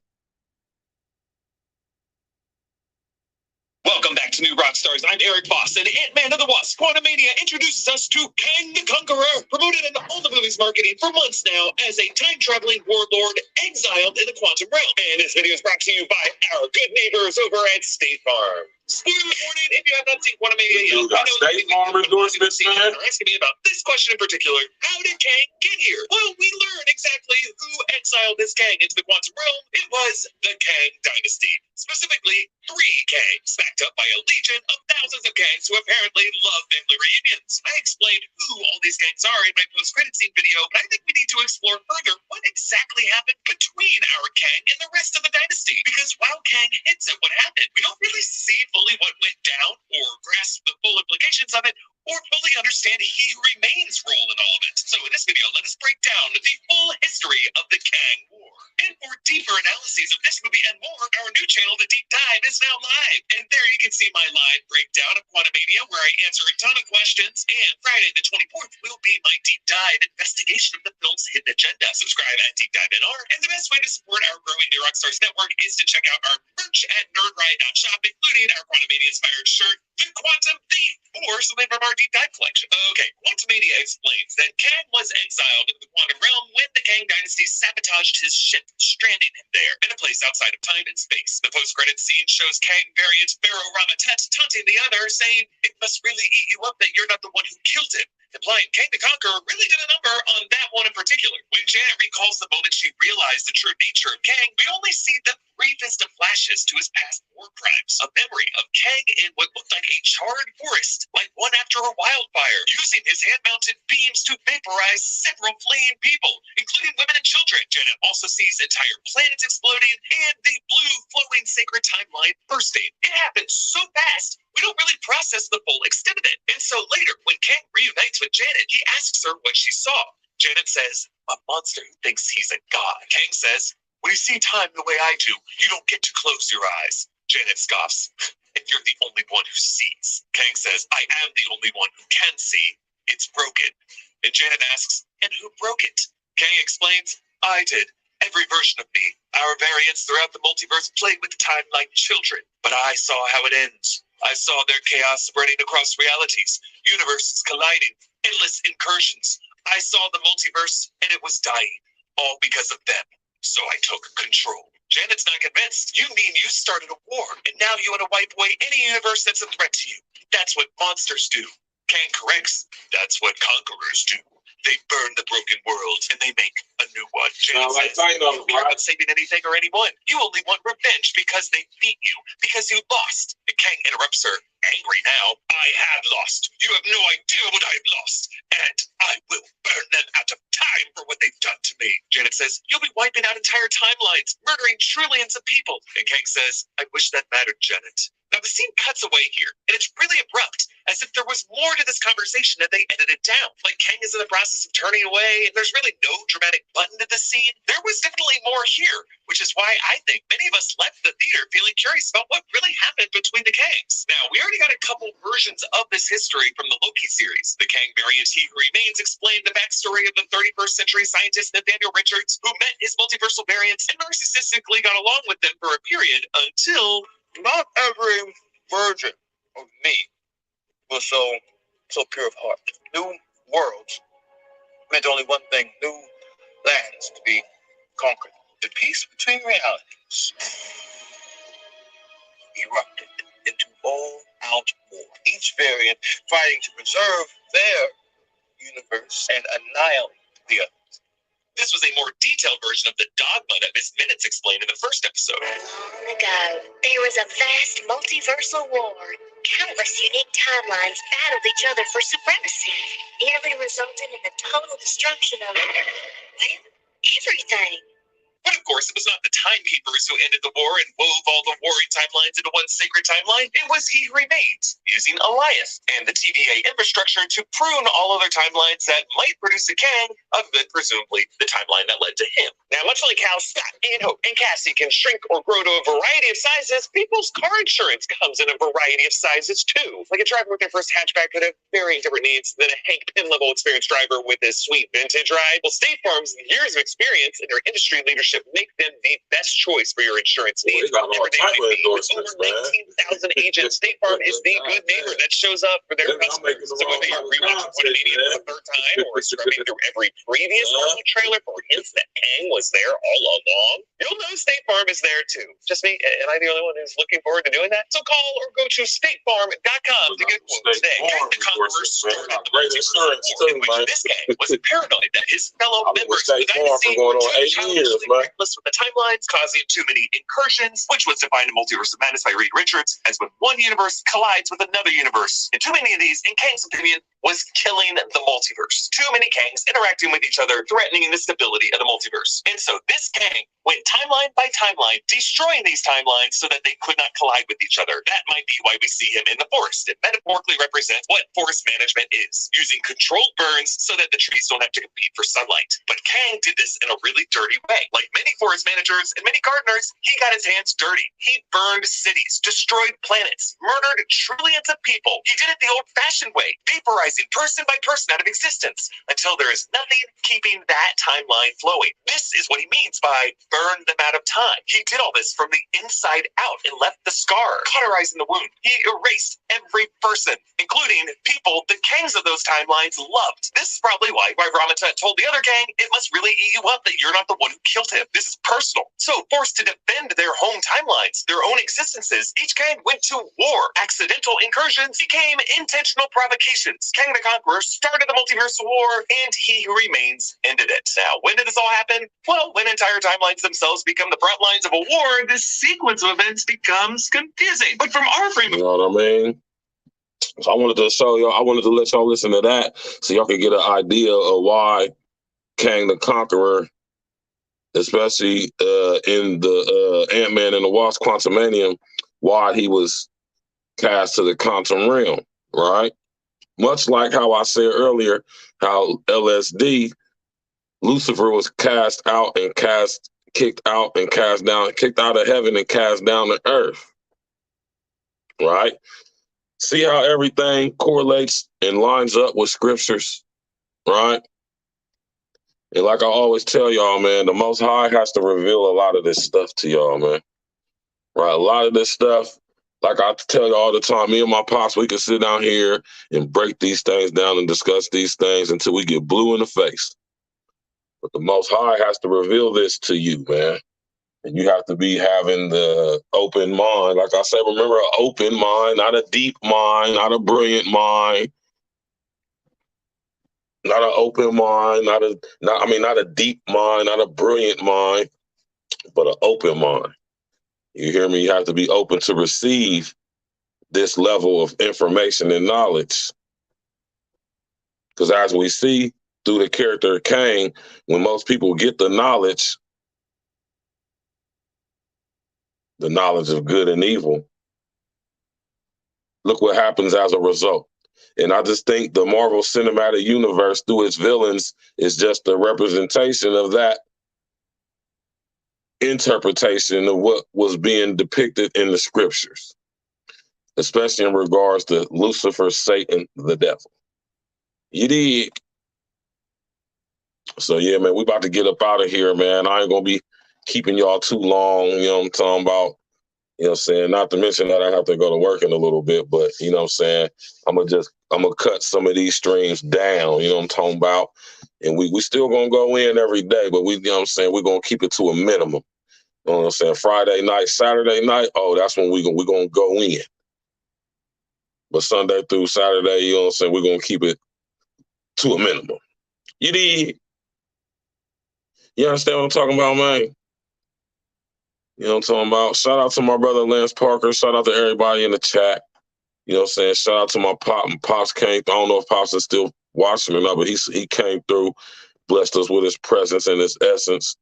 Speaker 11: Welcome back to New Rock Stars. I'm Eric Voss, in Ant-Man and the Wasp, Quantumania introduces us to Kang the Conqueror, promoted in all the movie's marketing for months now as a time-traveling warlord exiled in the quantum realm. And this video is brought to you by our good neighbors over at State Farm. Spoiler warning, if you have not seen Quantumania yet,
Speaker 1: You got State Farm endorsements, man.
Speaker 11: are asking me about this question in particular. How did Kang get here? Well, we learn exactly who exiled this Kang into the quantum realm. It was the Kang dynasty. Specifically, 3 Kangs, backed up by a legion of thousands of Kangs who apparently love family reunions. I explained who all these Kangs are in my post-credit scene video, but I think we need to explore further what exactly happened between our Kang and the rest of the dynasty. Because while Kang hints at what happened, we don't really see fully what went down or grasp the full implications of it, or fully understand He Who Remains' role in all of it. So in this video, let us break down the full history of the Kang War. And for deeper analyses of this movie and more, our new channel, The Deep Dive, is now live. And there you can see my live breakdown of Quantumania, where I answer a ton of questions. And Friday the 24th will be my deep dive investigation of the film's hidden agenda. Subscribe at Deep Dive NR. And the best way to support our growing New Rockstars network is to check out our merch at nerdriot.shop, including our Quantumania-inspired shirt, The Quantum Thief, or something from our Deep Dive collection. Okay, Quantumania explains that Kang was exiled into the quantum realm when the Kang dynasty sabotaged his ship, stranding him there in a place outside of time and space. The post-credit scene shows Kang variant Pharaoh Ramatet taunting the other, saying, "It must really eat you up that you're not the one who killed him," implying Kang the Conqueror really did a number on that one in particular. When Janet recalls the moment she realized the true nature of Kang, we only see the briefest of flashes to his past war crimes. A memory of Kang in what looked like a charred forest, like one after a wildfire, using his hand-mounted beams to vaporize several fleeing people, including women and children. Janet also sees entire planets exploding and the blue flowing sacred timeline bursting. It happened so fast, we don't really process the full extent of it. And so later, when Kang reunites with Janet, he asks her what she saw. Janet says, "A monster who thinks he's a god." Kang says, "When you see time the way I do, you don't get to close your eyes." Janet scoffs, "And you're the only one who sees." Kang says, "I am the only one who can see. It's broken." And Janet asks, "And who broke it?" Kang explains, "I did. Every version of me. Our variants throughout the multiverse play with time like children. But I saw how it ends. I saw their chaos spreading across realities, universes colliding, endless incursions. I saw the multiverse, and it was dying, all because of them. So I took control." Janet's not convinced. "You mean you started a war, and now you want to wipe away any universe that's a threat to you? That's what monsters do." Kang corrects, "That's what conquerors do. They burn the broken world, and they make a new one." Janet says, "You don't care about saving anything or anyone. You only want revenge because they beat you, because you lost." And Kang interrupts her, angry now. "I have lost. You have no idea what I've lost. And I will burn them out of time for what they've done to me." Janet says, "You'll be wiping out entire timelines, murdering trillions of people." And Kang says, "I wish that mattered, Janet." Now the scene cuts away here, and it's really abrupt, as if there was more to this conversation and they edited down. Like Kang is in the process of turning away, and there's really no dramatic button to this scene. There was definitely more here, which is why I think many of us left the theater feeling curious about what really happened between the Kangs. Now, we already got a couple versions of this history from the Loki series. The Kang variant He Who Remains explained the backstory of the 31st century scientist Nathaniel Richards, who met his multiversal variants and narcissistically got along with them for a period until...
Speaker 2: Not every virgin of me was so pure of heart. New worlds meant only one thing: new lands to be conquered. The peace between realities erupted into all-out war. Each variant fighting to preserve their universe and annihilate the other.
Speaker 11: This was a more detailed version of the dogma that Miss Minutes explained in the first episode.
Speaker 10: Long ago, there was a vast multiversal war. Countless unique timelines battled each other for supremacy, nearly resulting in the total destruction of, well, everything.
Speaker 11: But of course, it was not the Timekeepers who ended the war and wove all the warring timelines into one sacred timeline. It was He Who Remains, using Elias and the TVA infrastructure to prune all other timelines that might produce a Kang, other than presumably the timeline that led to him. Now, much like how Scott and Hope and Cassie can shrink or grow to a variety of sizes, people's car insurance comes in a variety of sizes too. Like a driver with their first hatchback could have very different needs than a Hank Pym level experienced driver with his sweet vintage ride. Well, State Farm's years of experience and their industry leadership membership make them the best choice for your insurance needs. Whatever they might be. With over 19,000 agents, State Farm is the good neighbor that shows up for their customers. So whether you're rewatching Quantumania for the third time or scrubbing through every previous Marvel trailer for hints that Kang was there all along, you'll know State Farm is there too. Just me? Am I the only one who's looking forward to doing that? So call or go to statefarm.com to get quotes today. Kang the Conqueror started the multiverse war in which this Kang was paranoid that his fellow members of the dynasty were too childishly reckless with the timelines, causing too many incursions, which was defined in Multiverse of Madness by Reed Richards as when one universe collides with another universe. And too many of these, in Kang's opinion, was killing the multiverse. Too many Kangs interacting with each other, threatening the stability of the multiverse. And so this Kang went timeline by timeline, destroying these timelines so that they could not collide with each other. That might be why we see him in the forest. It metaphorically represents what forest management is, using controlled burns so that the trees don't have to compete for sunlight. But Kang did this in a really dirty way. Like many forest managers and many gardeners, he got his hands dirty. He burned cities, destroyed planets, murdered trillions of people. He did it the old-fashioned way, vaporizing person by person out of existence until there is nothing keeping that timeline flowing. This is what he means by burn them out of time. He did all this from the inside out and left the scar, cauterizing the wound. He erased every person, including people the Kangs of those timelines loved. This is probably why Ramata told the other Kang, it must really eat you up that you're not the one who killed him. This is personal. So, forced to defend their home timelines, their own existences, each Kang went to war. Accidental incursions became intentional provocations. Kang the Conqueror started the multiverse war, and he who remains ended it. Now, when did this all happen? Well, when entire timelines themselves become the front lines of a war, this sequence of events becomes confusing. But from our frame of...
Speaker 1: You know what I mean? So I wanted to show y'all, I wanted to let y'all listen to that so y'all could get an idea of why Kang the Conqueror, especially in the Ant-Man and the Wasp Quantumania, why he was cast to the quantum realm, right? Much like how I said earlier, how LSD, Lucifer was cast out and kicked out and cast down, kicked out of heaven and cast down to earth, right? See how everything correlates and lines up with scriptures, right? And like I always tell y'all, man, the Most High has to reveal a lot of this stuff to y'all, man. Right? A lot of this stuff, like I tell you all the time, me and my pops, we can sit down here and break these things down and discuss these things until we get blue in the face. But the Most High has to reveal this to you, man. And you have to be having the open mind. Like I said, remember, an open mind, not a deep mind, not a brilliant mind. Not an open mind, not a deep mind, not a brilliant mind, but an open mind. You hear me? You have to be open to receive this level of information and knowledge. Because as we see through the character of Kang, when most people get the knowledge of good and evil, look what happens as a result. And I just think the Marvel Cinematic Universe, through its villains, is just a representation of that interpretation of what was being depicted in the scriptures, especially in regards to Lucifer, Satan, the devil. You dig? So, yeah, man, we about to get up out of here, man. I ain't going to be keeping y'all too long, you know what I'm talking about? You know what I'm saying? Not to mention that I have to go to work in a little bit, but you know what I'm saying? I'm gonna cut some of these streams down, you know what I'm talking about? And we still gonna go in every day, but you know what I'm saying, we're gonna keep it to a minimum. You know what I'm saying? Friday night, Saturday night, that's when we're gonna go in. But Sunday through Saturday, you know what I'm saying, we're gonna keep it to a minimum. You dig? You understand what I'm talking about, man? You know what I'm talking about? Shout out to my brother Lance Parker. Shout out to everybody in the chat. You know what I'm saying? Shout out to my pop. Pops came. I don't know if Pops is still watching or not, but he came through, blessed us with his presence and his essence.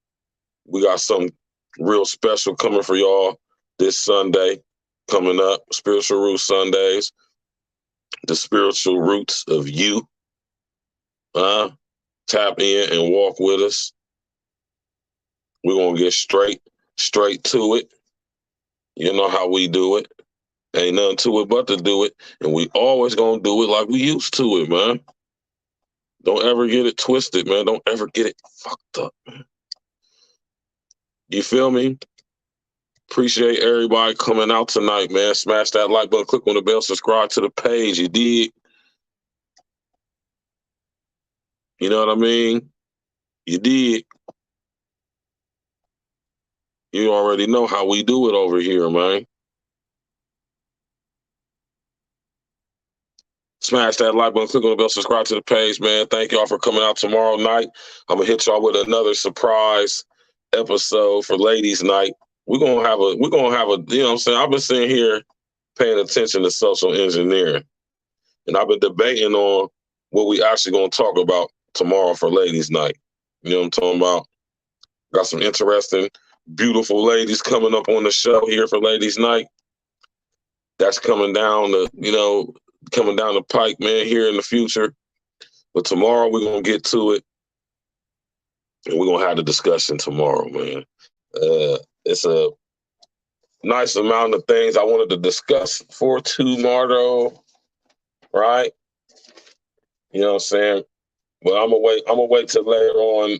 Speaker 1: We got something real special coming for y'all this Sunday coming up. Spiritual Roots Sundays. The spiritual roots of you. Tap in and walk with us. We're going to get straight to it. You know how we do it. Ain't nothing to it but to do it. And we always going to do it like we used to it, man. Don't ever get it twisted, man. Don't ever get it fucked up, man. You feel me? Appreciate everybody coming out tonight, man. Smash that like button, click on the bell, subscribe to the page. You did. You know what I mean? You did. You already know how we do it over here, man. Smash that like button, click on the bell, subscribe to the page, man. Thank y'all for coming out tomorrow night. I'm gonna hit y'all with another surprise episode for ladies' night. We're gonna have a, you know what I'm saying? I've been sitting here paying attention to social engineering. And I've been debating on what we actually gonna talk about tomorrow for ladies' night. You know what I'm talking about? Got some interesting, beautiful ladies coming up on the show here for ladies' night. That's coming down the pike, man, here in the future. But tomorrow we're gonna get to it, and we're gonna have the discussion tomorrow, man. It's a nice amount of things I wanted to discuss for tomorrow, right? You know what I'm saying? But I'm gonna wait till later on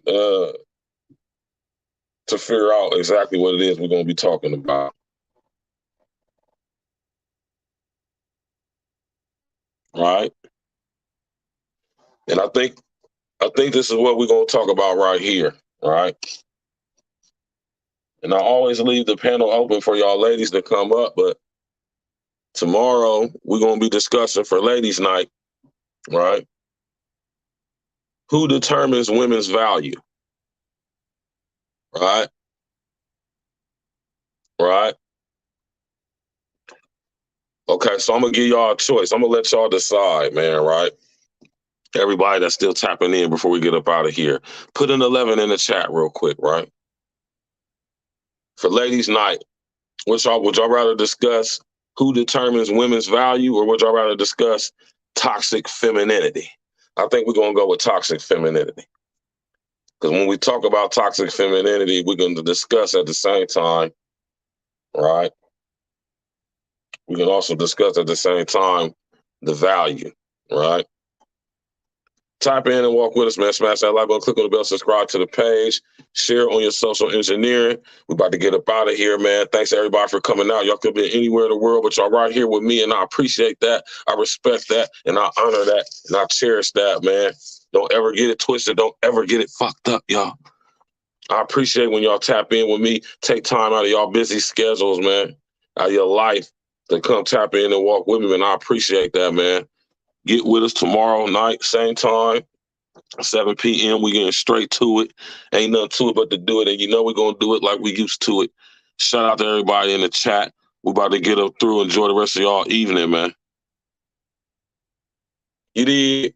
Speaker 1: to figure out exactly what it is we're gonna be talking about. Right? And I think this is what we're gonna talk about right here, right? And I always leave the panel open for y'all ladies to come up, but tomorrow we're gonna be discussing for ladies' night, right? Who determines women's value? Right? Right? Okay, so I'm gonna give y'all a choice. I'm gonna let y'all decide, man, right? Everybody that's still tapping in before we get up out of here, put an 11 in the chat real quick, right? For ladies' night, would y'all rather discuss who determines women's value, or would y'all rather discuss toxic femininity? I think we're gonna go with toxic femininity. Because when we talk about toxic femininity, we're gonna discuss at the same time, right? We can also discuss at the same time the value, right? Type in and walk with us, man. Smash that like button, click on the bell, subscribe to the page, share on your social engineering. We're about to get up out of here, man. Thanks everybody for coming out. Y'all could be anywhere in the world, but y'all right here with me, and I appreciate that. I respect that, and I honor that, and I cherish that, man. Don't ever get it twisted. Don't ever get it fucked up, y'all. I appreciate when y'all tap in with me. Take time out of y'all busy schedules, man, out of your life to come tap in and walk with me, man. I appreciate that, man. Get with us tomorrow night, same time, 7 p.m. We getting straight to it. Ain't nothing to it but to do it. And you know we're going to do it like we used to it. Shout out to everybody in the chat. We're about to get up through. Enjoy the rest of y'all evening, man. You did.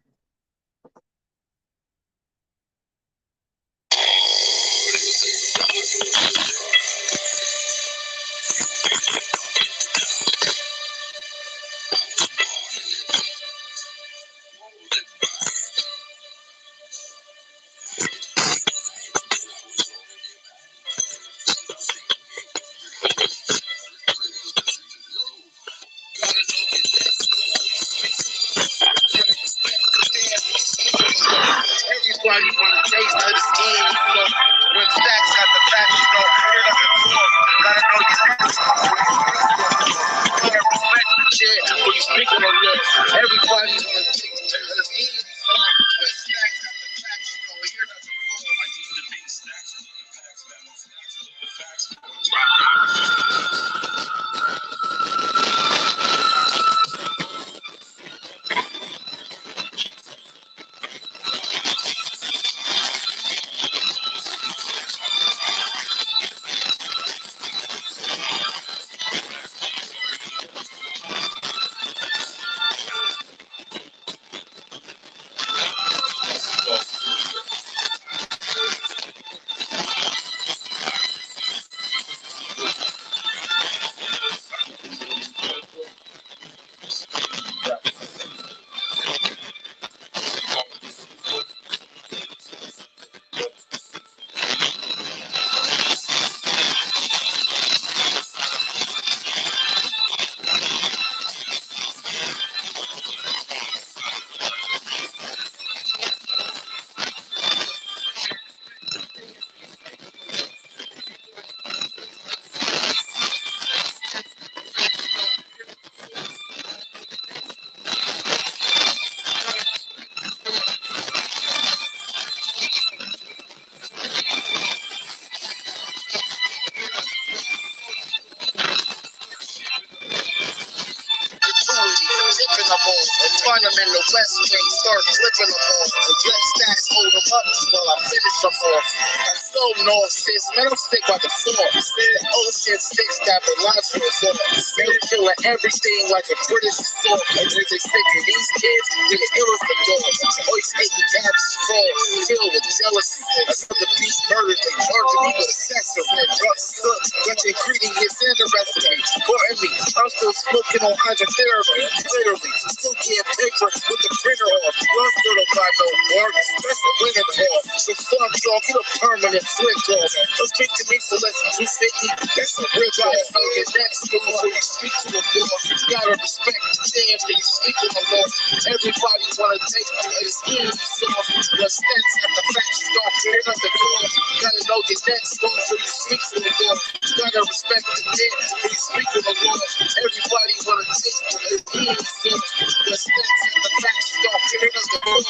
Speaker 2: them in the West Wing, start flipping them off. Let stacks hold them up while I finish them off. I'm so north, sis, man, I'm sick by the fork. Ocean sticks that lives for us all. They're killing everything like a British assault. And they sick of these kids, they're the illest of dogs. Always hating cabs fall, filled with jealousy. Another beast murdered, they charging me with accessory. Drugs cooked, got the ingredients in the recipe. Pardon me, I'm still smoking on hydrotherapy. Literally, still getting paper with the printer off. Love still don't got no work, that's the winter call. So fuck y'all, get a permanent flick off. Don't speak to me for less than 250, that's a rip off. I'll get next before you speak to a boss. You gotta respect the jams that you speak to the law. Everybody wanna take his ears off. The stents at the facts don't clear up the door. Gotta know your next before you speak to the law. You gotta respect the dead when you speak to the law. Everybody wanna take his ears off. The stents at the facts don't clear up the door.